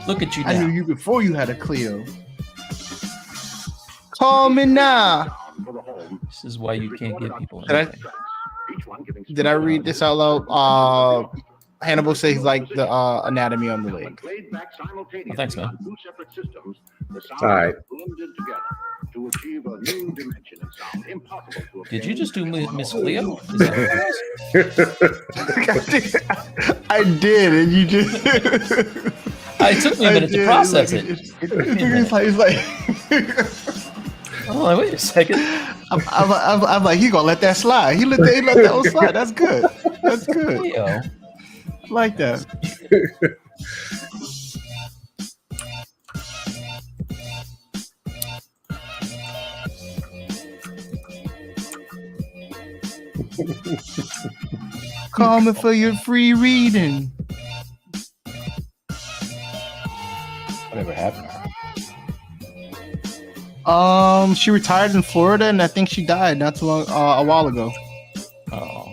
B: Look at you now.
A: I knew you before you had a Clio. Call me now.
B: This is why you can't give people
A: anything. Did I read this out loud? Hannibal says like the anatomy on the leg.
B: Oh, thanks, man.
C: All right.
B: Did you just do Miss Cleo? Is that what it was?
A: I did, and you just.
B: It took me a minute to process it.
A: It's like
B: oh, wait a second.
A: I'm like, he gonna let that slide. He let that one slide. That's good. That's good.
B: Cleo.
A: I like that. Call me for your free reading.
B: Whatever happened to her?
A: She retired in Florida, and I think she died not too long, a while ago.
B: Oh.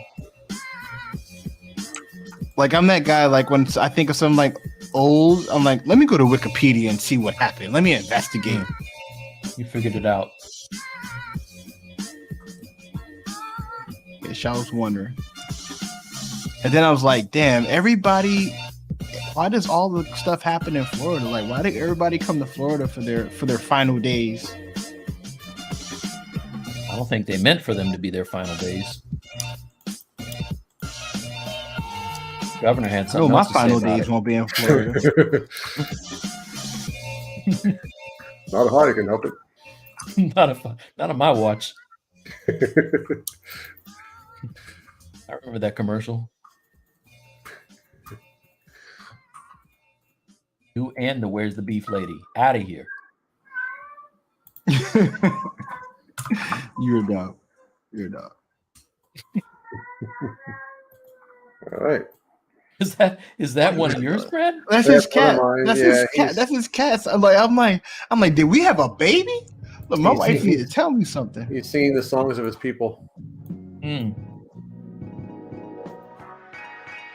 A: Like, I'm that guy, like, when I think of something, like, old, I'm like, let me go to Wikipedia and see what happened. Let me investigate.
B: You figured it out.
A: I was wondering. And then I was like, damn, everybody, why does all the stuff happen in Florida? Like, why did everybody come to Florida for their final days?
B: I don't think they meant for them to be their final days. Governor had something else to say.
A: My final days won't be in Florida.
C: Not a heart can help it.
B: Not on my watch. I remember that commercial. You and the Where's the Beef Lady? Out of here.
A: You're a dog. You're a dog.
C: All right.
B: Is that one of yours, Brad?
A: That's his cat. That's his cat. That's his cat. I'm like, did we have a baby? My wife need to tell me something.
C: He's singing the songs of his people.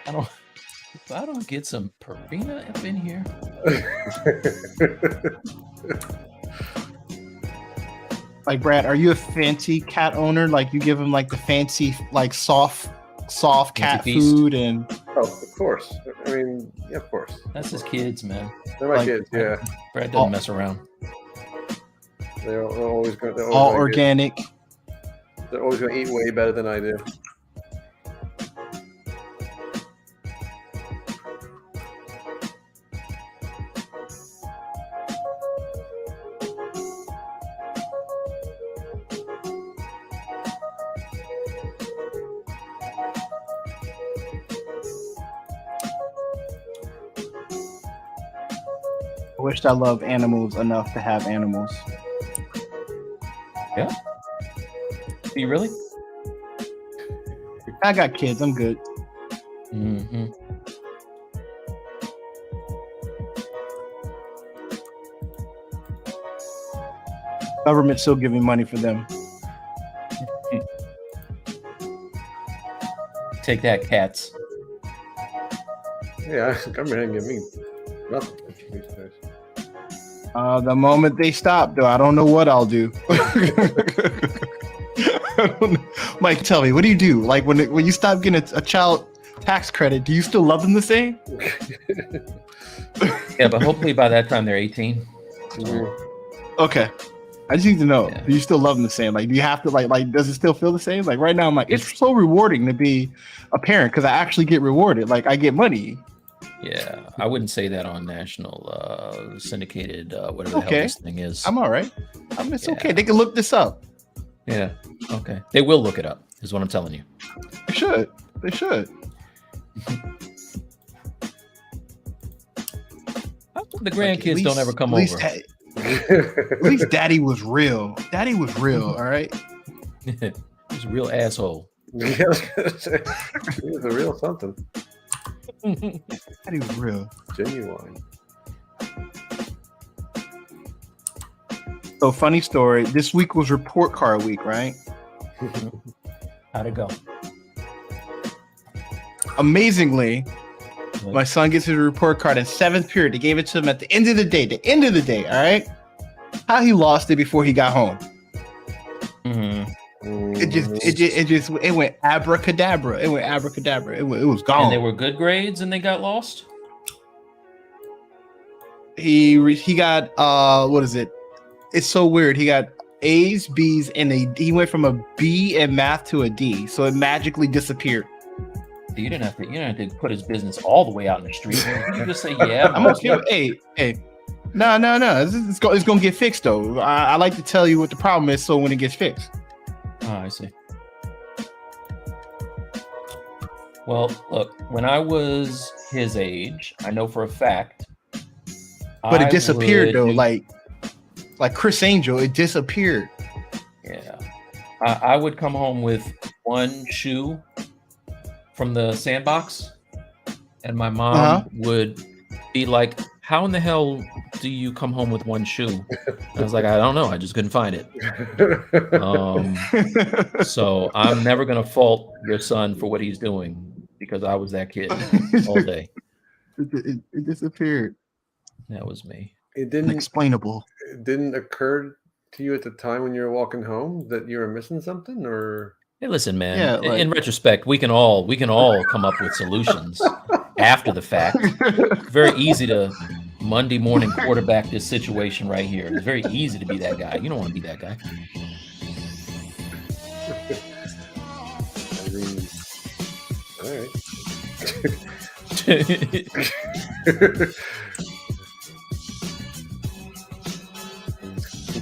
B: I don't get some Purina up in here.
A: Like, Brad, are you a fancy cat owner? Like, you give him like the fancy, like soft cat food and.
C: Oh, of course. I mean, yeah, of course.
B: That's his kids, man.
C: They're my kids. Yeah.
B: Brad doesn't mess around.
C: They're always going.
A: All organic.
C: They're always going to eat way better than I do.
A: I wished I loved animals enough to have animals.
B: Yeah. Do you really?
A: I got kids. I'm good.
B: Mm-hmm.
A: Government's still giving money for them.
B: Take that, cats.
C: Yeah, government ain't give me nothing.
A: The moment they stop, though, I don't know what I'll do. Mike, tell me, what do you do? Like when you stop getting a child tax credit, do you still love them the same?
B: Yeah, but hopefully by that time they're 18.
A: Okay. I just need to know,
B: Yeah.
A: do you still love them the same? Like, do you have to, like, does it still feel the same? Like, right now, I'm like, it's so rewarding to be a parent because I actually get rewarded. Like, I get money.
B: Yeah, I wouldn't say that on national syndicated, whatever the hell this thing is.
A: I'm all right. It's okay. They can look this up.
B: Yeah, okay. They will look it up, is what I'm telling you.
A: They should. They should.
B: The grandkids don't ever come over.
A: At least daddy was real. Daddy was real, all right?
B: He's a real asshole.
C: Yeah, I was gonna say, he was a real something.
A: Daddy was real.
C: Genuine.
A: So, funny story. This week was report card week, right?
B: How'd it go?
A: Amazingly, my son gets his report card in 7th period. They gave it to him at the end of the day. The end of the day, all right? How he lost it before he got home.
B: Mm-hmm.
A: It went abracadabra. It went abracadabra. It was gone.
B: And they were good grades and they got lost?
A: He got what is it? It's so weird. He got A's, B's, and he went from a B in math to a D. So it magically disappeared.
B: You didn't have to put his business all the way out in the street. You just say, yeah.
A: I'm okay. Hey. No. It's gonna get fixed though. I like to tell you what the problem is, so when it gets fixed.
B: Oh, I see. Well, look, when I was his age, I know for a fact.
A: But it disappeared though, like Chris Angel, it disappeared.
B: Yeah, I would come home with one shoe from the sandbox, and my mom would be like, how in the hell do you come home with one shoe? I was like, I don't know. I just couldn't find it. So I'm never going to fault your son for what he's doing because I was that kid all day.
A: It disappeared.
B: That was me.
C: It didn't
A: unexplainable.
C: It didn't occur to you at the time when you were walking home that you were missing something, or?
B: Hey, listen, man. Yeah, in retrospect, we can all come up with solutions after the fact. It's very easy to Monday morning quarterback this situation right here. It's very easy to be that guy. You don't want to be that guy.
C: All right.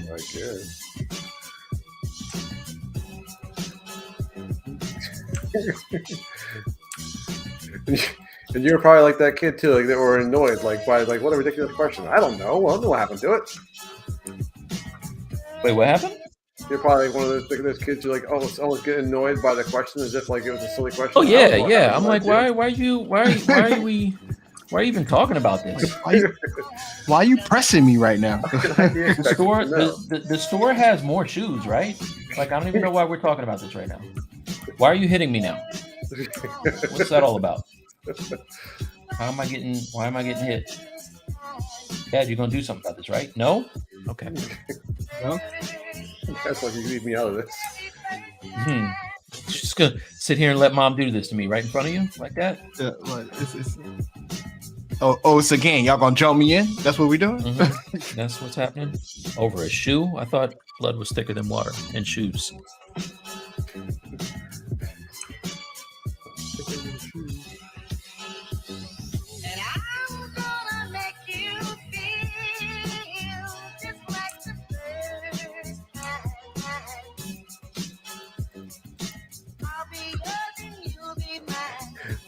C: I guess. And you're probably like that kid too, like that were annoyed, like by like what a ridiculous question. I don't know. Well, I don't know what happened to it.
B: Wait, what happened?
C: You're probably like one of those kids who like almost get annoyed by the question as if like it was a silly question.
B: Oh yeah. I'm like, why are we Why are you even talking about this?
A: Why are you pressing me right now?
B: The store has more shoes, right? Like, I don't even know why we're talking about this right now. Why are you hitting me now? What's that all about? Why am I getting hit? Dad, you're gonna do something about this, right? No? Okay.
C: Well, that's why you leave me out of this.
B: Just gonna sit here and let mom do this to me right in front of you like that?
A: It's a game. Y'all gonna jump me in? That's what we doing?
B: Mm-hmm. That's what's happening? Over a shoe? I thought blood was thicker than water in shoes.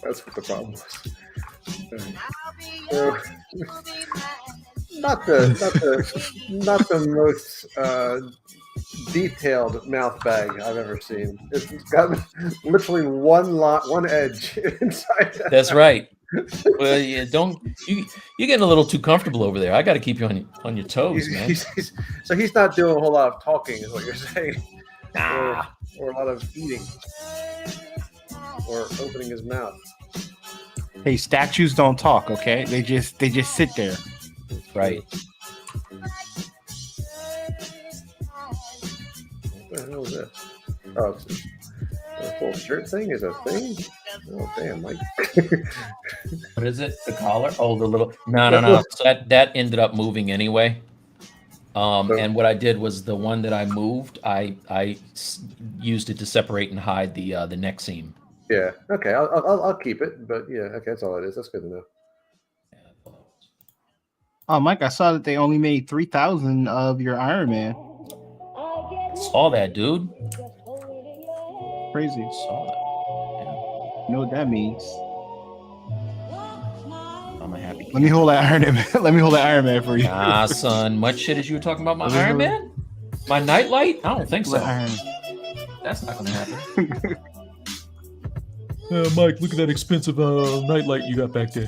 C: That's what the problem was. Not the most detailed mouth bag I've ever seen. It's got literally one edge inside.
B: That's right. Well, you're getting a little too comfortable over there. I got to keep you on your toes, man.
C: So he's not doing a whole lot of talking, is what you're saying,
B: Nah.
C: or a lot of eating, or opening his mouth.
A: Hey, statues don't talk, okay? They just sit there.
B: Right.
C: What the hell is that? Oh, it's a full shirt thing is a thing? Oh, damn, Mike.
B: What is it? The collar? Oh, the little... No. So that ended up moving anyway. And what I did was the one that I moved, I used it to separate and hide the neck seam.
C: Yeah. Okay. I'll keep it. But yeah. Okay. That's all it is. That's good to know.
A: Oh, Mike, I saw that they only made 3,000 of your Iron Man.
B: Saw that, dude.
A: Crazy.
B: Saw that. Yeah.
A: You know what that means?
B: I'm a happy.
A: Let me hold that Iron Man. Let me hold that Iron Man for you.
B: Nah, son. Much shit as you were talking about my Iron Man? My nightlight? I don't think so. That's not gonna happen. Mike, look at that expensive nightlight you got back there.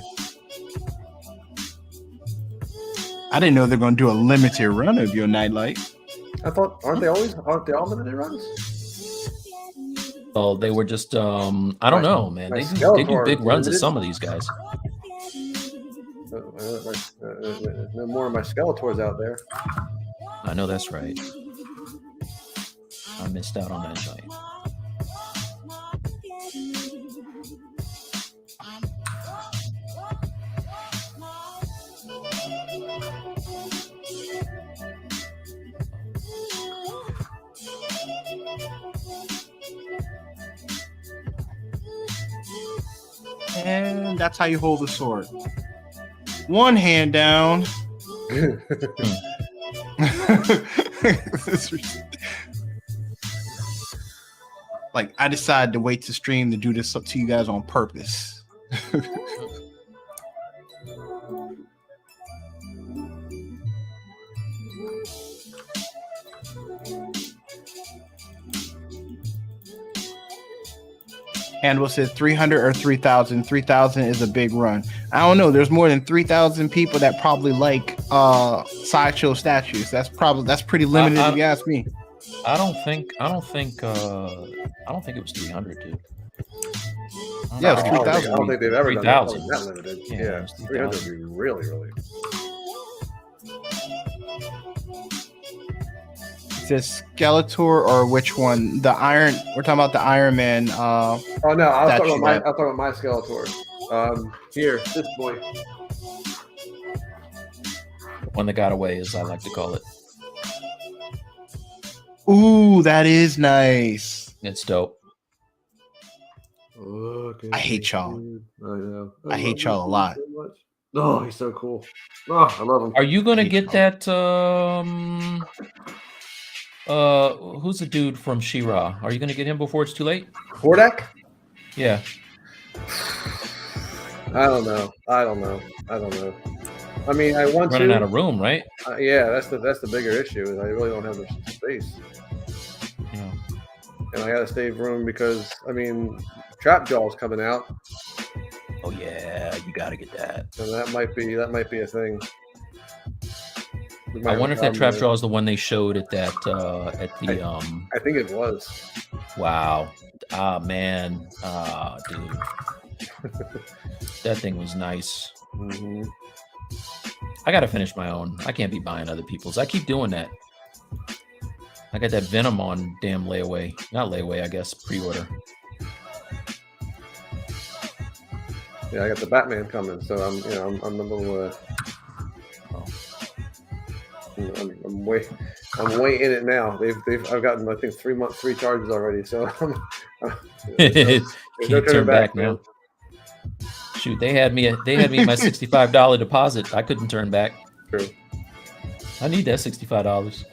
A: I didn't know they're going to do a limited run of your nightlight.
C: I thought, aren't they all limited runs?
B: Oh, they were just, I don't know, man. They do big runs at some of these guys.
C: No more of my Skeletors out there.
B: I know that's right. I missed out on that night.
A: And that's how you hold the sword. One hand down. Like, I decided to wait to stream to do this up to you guys on purpose. Handle said 300 or 3,000. 3,000 is a big run. I don't know. There's more than 3,000 people that probably like sideshow statues. That's pretty limited if you ask me.
B: I don't think it was 300, dude.
A: Yeah, it's 3,000.
C: I don't think they've ever
B: 3,000.
C: done that limited. Yeah, 300 would be really, really.
A: Is it Skeletor or which one? The Iron. We're talking about the Iron Man.
C: Oh no, I was talking about my Skeletor. Here, this boy.
B: One that got away, as I like to call it.
A: Ooh, that is nice.
B: It's dope.
C: Okay.
A: I hate y'all.
C: I know.
A: I hate y'all a lot.
C: So much. Oh, he's so cool. Oh, I love him.
B: Are you gonna get that? Who's the dude from She-Ra? Are you gonna get him before it's too late?
C: Hordak?
B: Yeah.
C: I don't know. I mean, I want
B: running
C: to.
B: out of room, right?
C: Yeah, that's the bigger issue. Is I really don't have the space.
B: Yeah.
C: And I gotta save room because I mean, Trapjaw's coming out.
B: Oh yeah, you got to get that.
C: So that might be a thing.
B: I wonder if that trap draw is the one they showed at that
C: I think it was.
B: Wow. Ah man. Dude. That thing was nice.
C: Mm-hmm.
B: I gotta finish my own. I can't be buying other people's. I keep doing that. I got that Venom on damn layaway. Not layaway, I guess. Pre-order.
C: Yeah, I got the Batman coming, so I'm a little. I'm way in it now. I've gotten I think 3 charges already, so
B: Can't
C: no
B: turn back now.
C: man.
B: Shoot, they had me my $65 deposit. I couldn't turn back.
C: True.
B: I need that $65.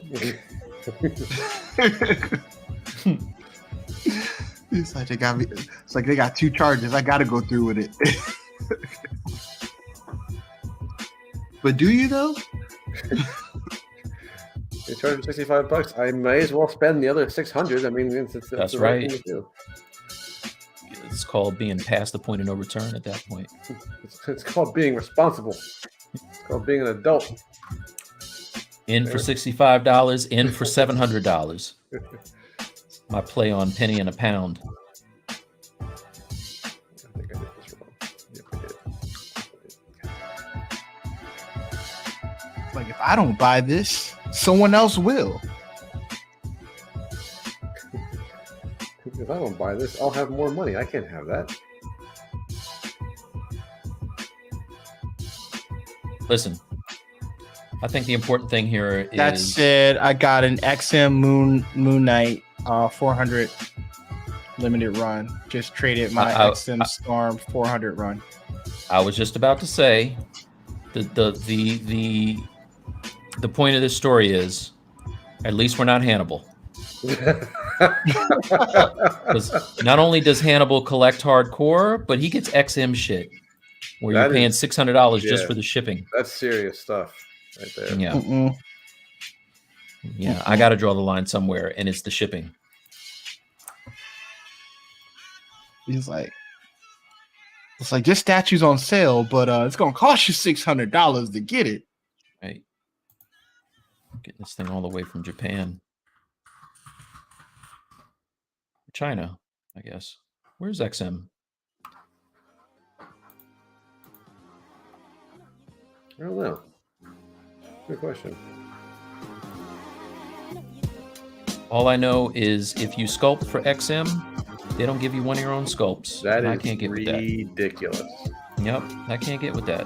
A: It's like they got me. It's like they got 2 charges. I got to go through with it. But do you though?
C: They charge $65. I may as well spend the other $600. I mean, it's
B: That's
C: the
B: right.
C: thing to do.
B: It's called being past the point of no return at that point.
C: It's called being responsible. It's called being an adult.
B: In for $65, in for $700. My play on penny and a pound.
C: I think I did this wrong. Yep, I did.
A: Like if I don't buy this, someone else will.
C: If I don't buy this, I'll have more money. I can't have that.
B: Listen, I think the important thing here is
A: That said, I got an XM Moon Knight 400 limited run. Just traded my XM Storm 400 run.
B: I was just about to say the point of this story is at least we're not Hannibal. Because not only does Hannibal collect hardcore, but he gets XM shit where you're paying $600 just for the shipping.
C: That's serious stuff right there.
B: Yeah.
A: Mm-mm.
B: Yeah, I got to draw the line somewhere, and it's the shipping.
A: It's like this statue's on sale, but it's gonna cost you $600 to get it.
B: Right. Getting this thing all the way from Japan. China, I guess. Where's XM?
C: I don't know. Good question.
B: All I know is if you sculpt for XM, they don't give you one of your own sculpts.
C: That is
B: I can't get
C: ridiculous.
B: with that. Yep, I can't get with that.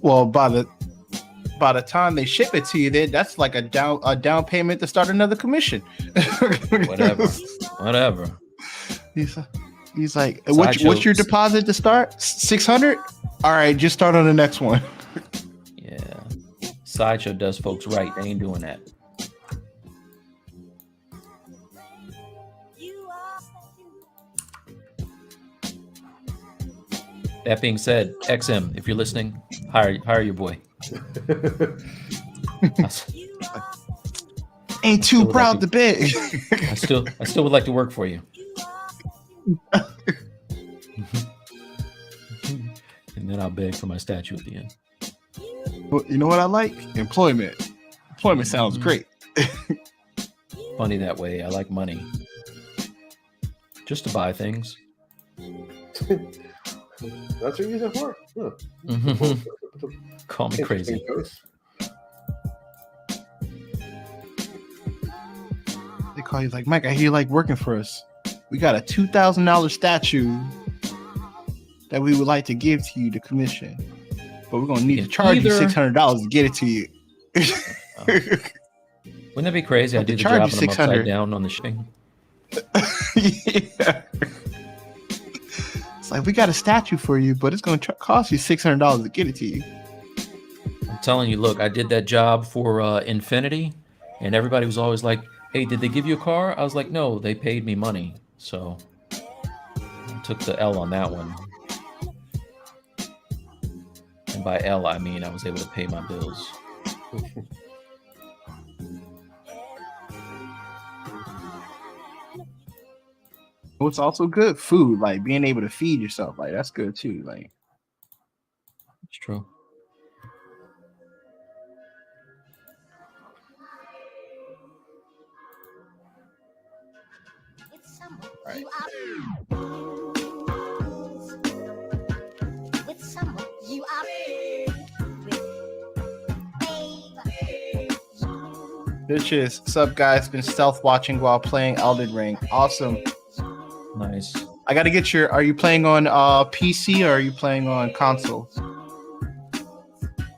A: Well, by the time they ship it to you, that's like a down payment to start another commission.
B: Whatever.
A: He's like, what's your deposit to start? $600? All right, just start on the next one.
B: Yeah. Sideshow does folks right. They ain't doing that. That being said, XM, if you're listening, hire your boy.
A: Ain't too proud to beg.
B: I still would like to work for you. And then I'll beg for my statue at the end.
A: Well, you know what I like? Employment. Employment sounds great.
B: Funny that way. I like money. Just to buy things.
C: That's what you use it for? Huh.
B: Call me crazy.
A: They call you like, Mike, I hear you like working for us. We got a $2,000 statue that we would like to give to you to commission. But we're going to need to charge you $600 to get it to you.
B: Wouldn't that be crazy? I do the job and I'm upside down on the shipping.
A: Yeah. It's like, we got a statue for you, but it's going to cost you $600 to get it to you.
B: I'm telling you, look, I did that job for Infinity, and everybody was always like, hey, did they give you a car? I was like, no, they paid me money. So I took the L on that one. And by L, I mean I was able to pay my bills.
A: What's also good? Food, like being able to feed yourself, like that's good too. Like
B: It's true.
A: right. Bitches, what's up, guys? Been stealth watching while playing Elden Ring. Awesome.
B: Nice.
A: I gotta get your. Are you playing on PC or are you playing on console?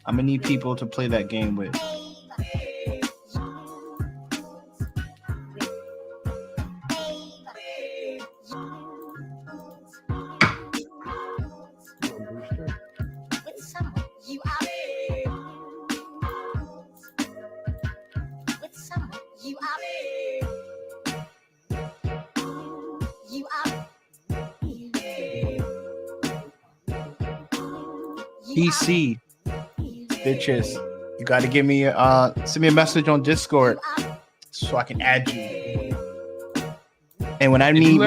A: I'm gonna need people to play that game with. PC, bitches, you got to give me send me a message on Discord so I can add you. And when I need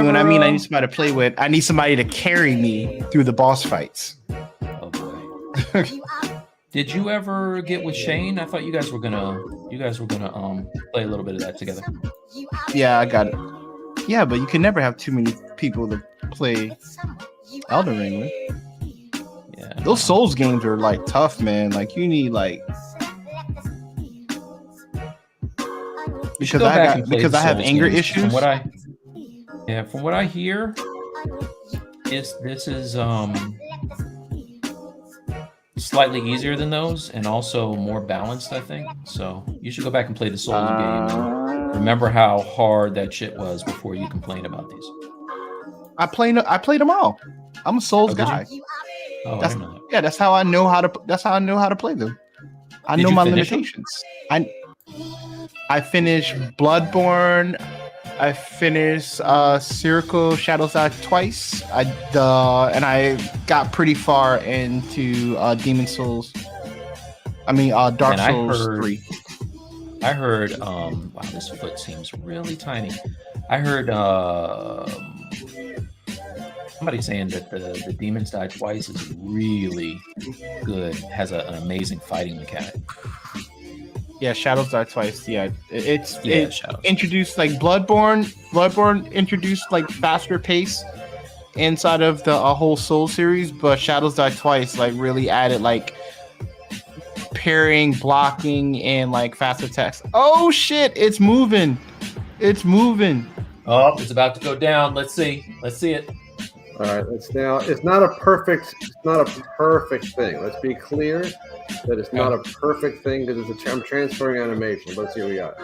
A: somebody to play with, I need somebody to carry me through the boss fights.
B: Oh boy. Did you ever get with Shane? I thought you guys were gonna play a little bit of that together.
A: Yeah, I got it. Yeah, but you can never have too many people to play Elden Ring with.
B: Yeah,
A: those Souls games are like tough, man. Like you need like because I have anger issues.
B: From what I hear, this is slightly easier than those and also more balanced, I think. So you should go back and play the Souls game and remember how hard that shit was before you complain about these.
A: I played them all. I'm a Souls guy.
B: Oh, I didn't know that.
A: Yeah, that's how I know how to play them. I know my limitations. I finished Bloodborne. I finished Circle Shadows Die twice. And I got pretty far into Demon Souls. Dark Souls 3.
B: I heard wow, this foot seems really tiny. I heard somebody saying that the Demons Die Twice is really good, has an amazing fighting mechanic.
A: Yeah, Shadows Die Twice. Yeah, it introduced like Bloodborne. Bloodborne introduced like faster pace inside of the whole Soul series, but Shadows Die Twice like really added like parrying, blocking, and like fast attacks. Oh shit! It's moving. It's moving.
B: Oh, it's about to go down. Let's see it.
C: All right, it's not a perfect thing. Let's be clear that it's not a perfect thing because I'm transferring animation. Let's see what we got.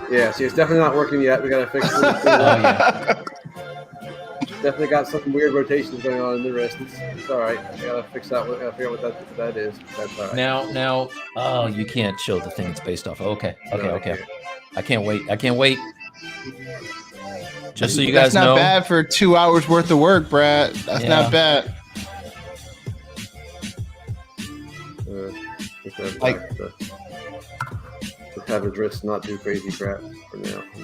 C: Yeah, see, it's definitely not working yet. We got to fix it.
B: Yeah.
C: Definitely got some weird rotations going on in the wrists. It's all right. We got to fix that. We got to figure out what that is. That's all right.
B: Now, oh, you can't show the thing it's based off. Okay. I can't wait. Just so you guys know,
A: that's not bad for 2 hours worth of work, Brad. That's not bad.
C: Just have his wrists not do crazy crap for now. I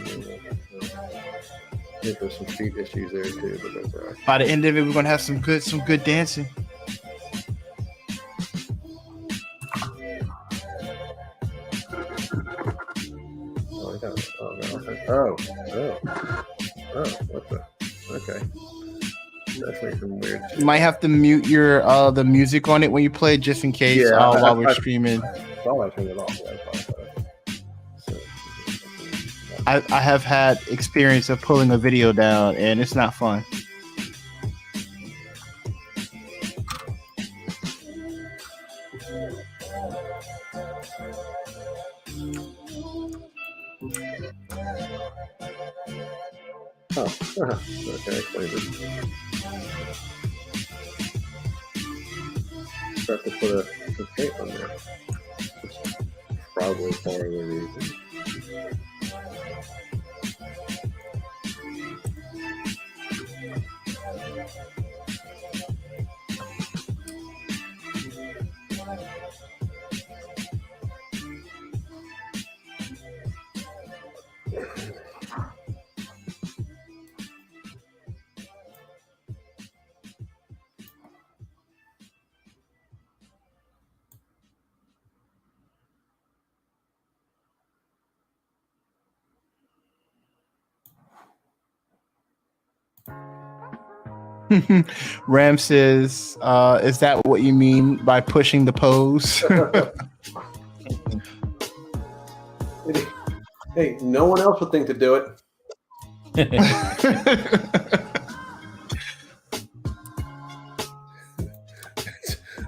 C: think there's some feet issues there too, but that's all right.
A: By the end of it, we're gonna have some good dancing.
C: What the? Okay. Definitely some weird shit.
A: You might have to mute your the music on it when you play, just in case while we're streaming.
C: I turned it off.
A: I have had experience of pulling a video down, and it's not fun.
C: Okay, explain it. Have to put a tape on there. That's probably part of the reason.
A: Ram says, is that what you mean by pushing the pose?
C: Hey, no one else would think to do it.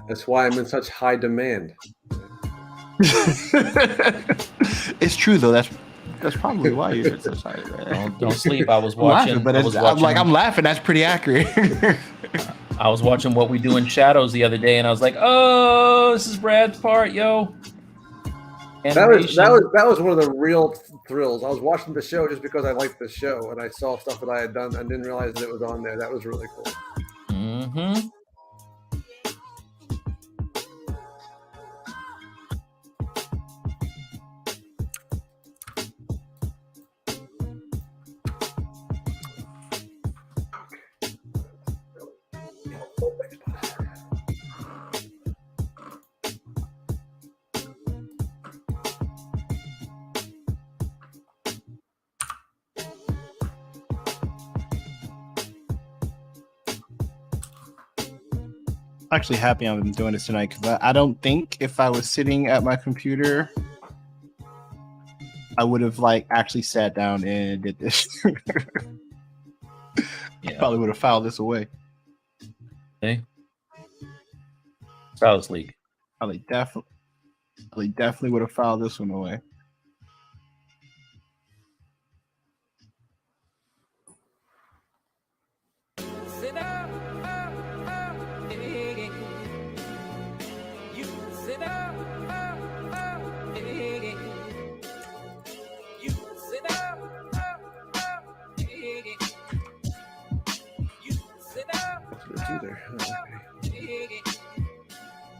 C: That's why I'm in such high demand.
A: It's true though. That's probably why you're in such high demand.
B: Don't sleep. I was watching.
A: I'm laughing. That's pretty accurate.
B: I was watching What We Do in Shadows the other day, and I was like, "Oh, this is Brad's part, yo."
C: That was one of the real thrills. I was watching the show just because I liked the show, and I saw stuff that I had done. I didn't realize that it was on there. That was really cool.
B: Mm-hmm.
A: Actually happy I'm doing this tonight because I don't think if I was sitting at my computer I would have actually sat down and did this.
B: Yeah.
A: Probably would have filed this away.
B: Hey, Stylus leak.
A: Probably definitely would have filed this one away.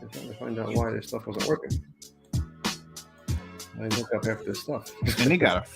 C: I'm trying to find out why this stuff wasn't working. I look up half this stuff.
A: And he got a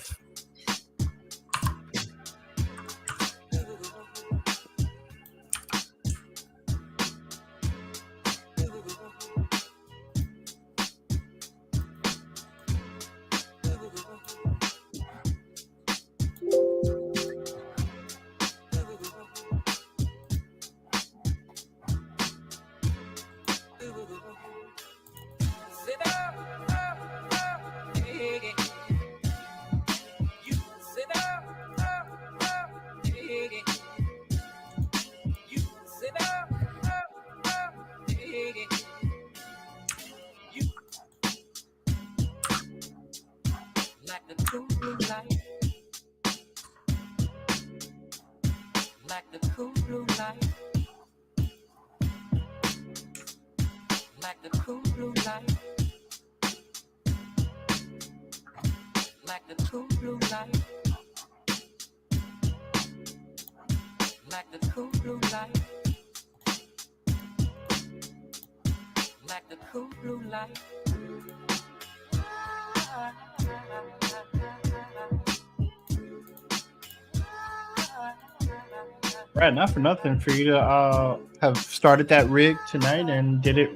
A: Brad, not for nothing for you to have started that rig tonight and did it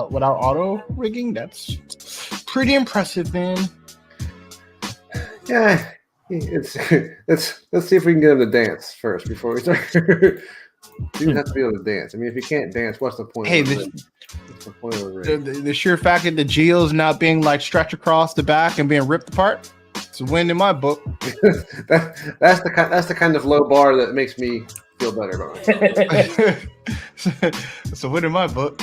A: without auto rigging. That's pretty impressive, man.
C: Yeah, let's see if we can get him to dance first before we start. Dude has to be able to dance. I mean, if he can't dance, what's the point?
A: Hey,
C: what's the point of the rig?
A: The sheer fact that the geos not being stretched across the back and being ripped apart, it's a win in my book.
C: that's the kind of low bar that makes me feel better about it.
A: It's a win in my book,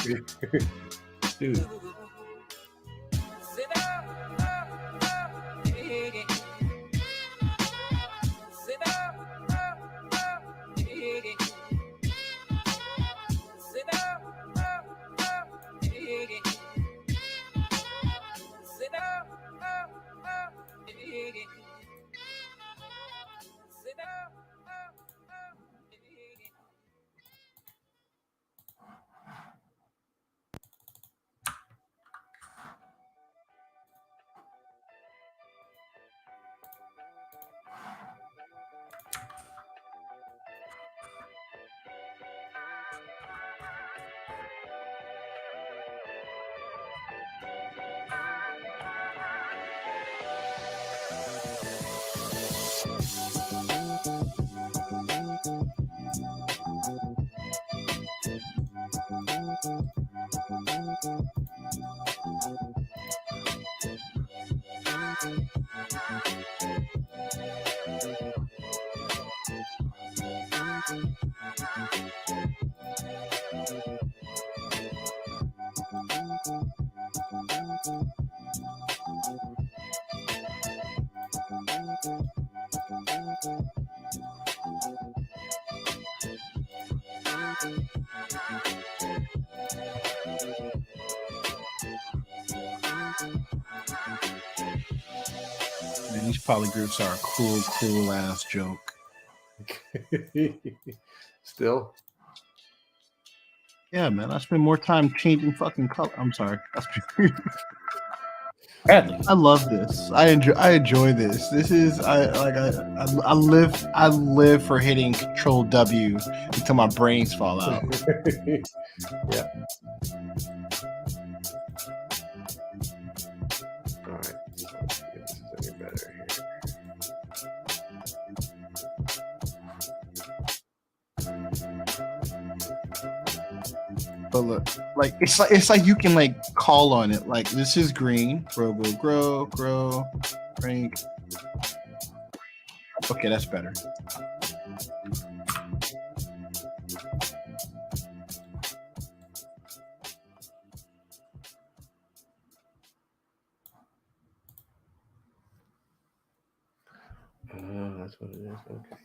A: dude. Man, these polygroups are a cruel ass joke.
C: Still?
A: Yeah, man. I spend more time changing fucking color. I'm sorry.
B: Bradley.
A: I love this. I enjoy this. This is I live for hitting Control W until my brains fall out.
C: Yeah. All right. So let's see if this is any better here.
A: But look, like it's like you can like call on it. Like this is green. Grow, rank. Okay, that's better.
C: That's what it is. Okay.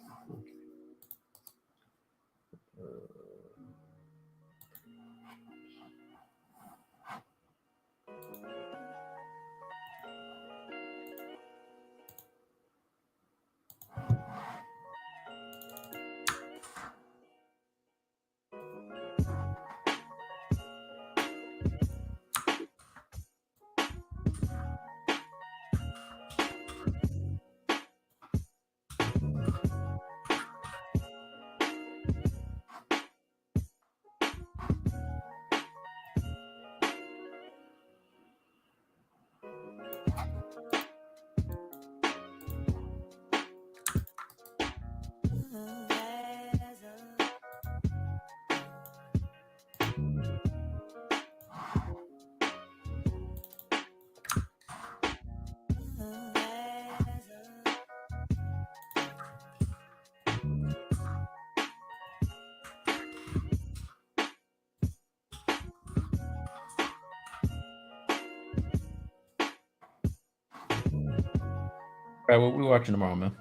B: All right, what we watching tomorrow, man?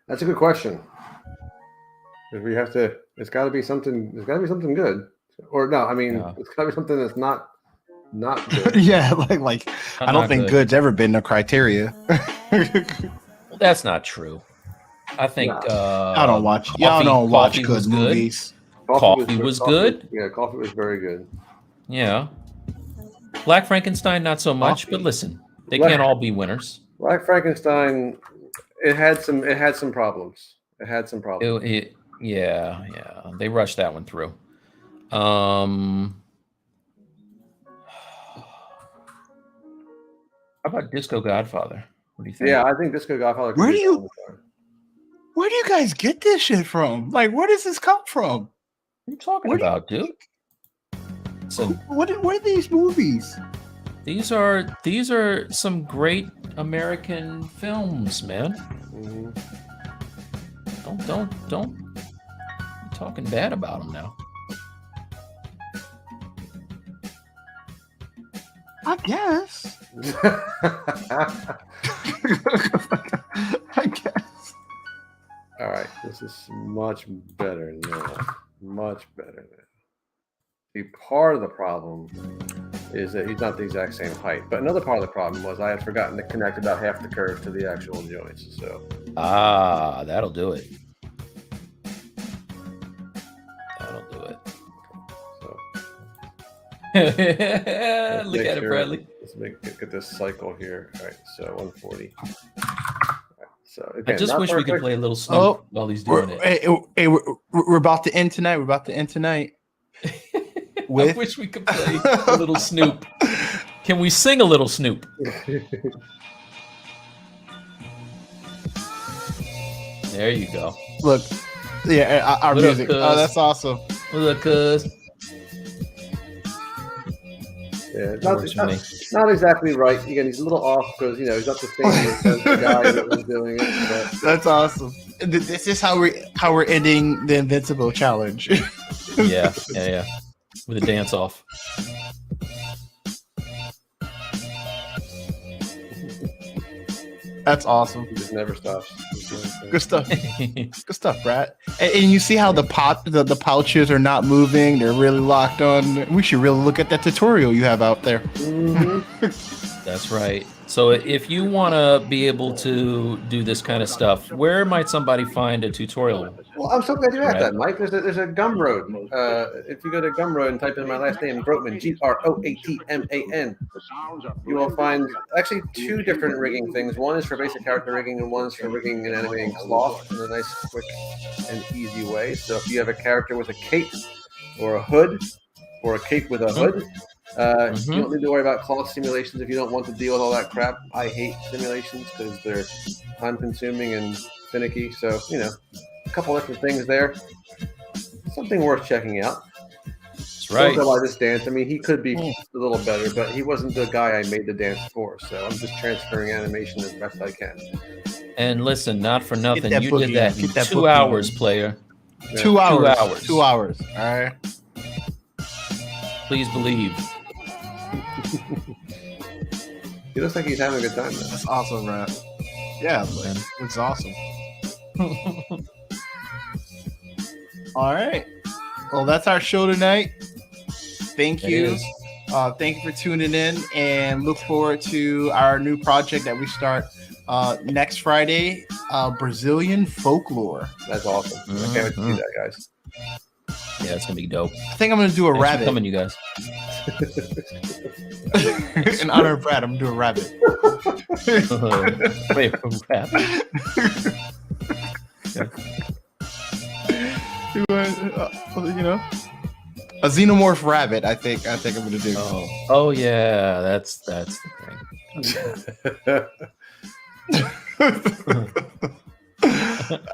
C: That's a good question. Because we have to. It's got to be something. There's got to be something good, or no? I mean, it's got to be something that's not good.
A: Yeah, like I don't think good's ever been a criteria.
B: Well, that's not true. I think
A: I don't watch. Y'all don't watch good movies.
B: Coffee was good.
C: Yeah, coffee was very good.
B: Yeah. Black Frankenstein, not so much. But listen, they can't all be winners.
C: Black Frankenstein, it had some problems.
B: Yeah. They rushed that one through. How about Disco Godfather? What do you think?
C: Yeah, I think Disco Godfather.
A: Where do you guys get this shit from? Like, where does this come from?
B: What are you talking about, dude? So,
A: what are these movies?
B: These are some great American films, man.
C: Mm-hmm.
B: Don't be talking bad about them now.
A: I guess. I guess.
C: All right, this is much better now. Much better now. See, part of the problem is that he's not the exact same height. But another part of the problem was I had forgotten to connect about half the curve to the actual joints. So
B: that'll do it. That'll do it.
C: So
B: look at it, Bradley.
C: Let's get this cycle here. All right, so 140. All right, so again,
B: I just wish we could play a little Snoop while he's doing it.
A: Hey, we're about to end tonight.
B: I wish we could play a little Snoop. Can we sing a little Snoop?
A: There
B: you go.
A: Look, Yeah, our
B: What up,
A: music.
B: cuz?
A: Oh, that's awesome.
B: What's up, cuz?
C: Yeah,
B: That works for me.
C: not exactly right. Again, he's a little off because he's not the same as the guy that was doing it. But
A: That's awesome. This is how we're ending the Invincible challenge.
B: Yeah. With a dance off.
A: That's awesome.
C: he just never stops.
A: Good stuff. Good stuff, Brad. And you see how the pouches are not moving; they're really locked on. We should really look at that tutorial you have out there.
C: Mm-hmm.
B: That's right. So if you want to be able to do this kind of stuff, where might somebody find a tutorial?
C: Well, I'm so glad you asked that, Mike. There's a Gumroad. If you go to Gumroad and type in my last name, Groatman, Groatman, you will find actually two different rigging things. One is for basic character rigging, and one is for rigging and animating cloth in a nice, quick, and easy way. So if you have a character with a cape or a hood, or a cape with a hood, you don't need to worry about cloth simulations if you don't want to deal with all that crap. I hate simulations because they're time-consuming and finicky. So, a couple different things there. Something worth checking out.
B: That's right.
C: Don't go by this dance. I mean, he could be a little better, but he wasn't the guy I made the dance for. So I'm just transferring animation as best I can.
B: And listen, not for nothing,
A: that
B: you
A: boogie
B: did that
A: on.
B: in
A: Get that
B: 2
A: boogie
B: hours,
A: on.
B: player.
C: Yeah.
A: 2 hours.
B: 2 hours.
A: 2 hours. All right.
B: Please believe.
C: He looks like he's having a good time, though.
A: That's awesome, Brad. Yeah, man. It's awesome. All right. Well, that's our show tonight. Thank you. Thank you for tuning in, and look forward to our new project that we start next Friday, Brazilian folklore.
C: That's awesome. I can't wait to see that, guys.
B: Yeah, it's gonna be dope.
A: I think I'm gonna do a
B: Thanks for
A: rabbit.
B: coming, you guys.
A: In honor of Brad, I'm gonna do a rabbit.
B: Wait, rap.
A: A xenomorph rabbit. I think I'm gonna do.
B: Oh yeah, that's the thing.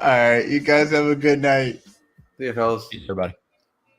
A: All right, you guys have a good night.
C: See you, fellas.
B: Peace, everybody.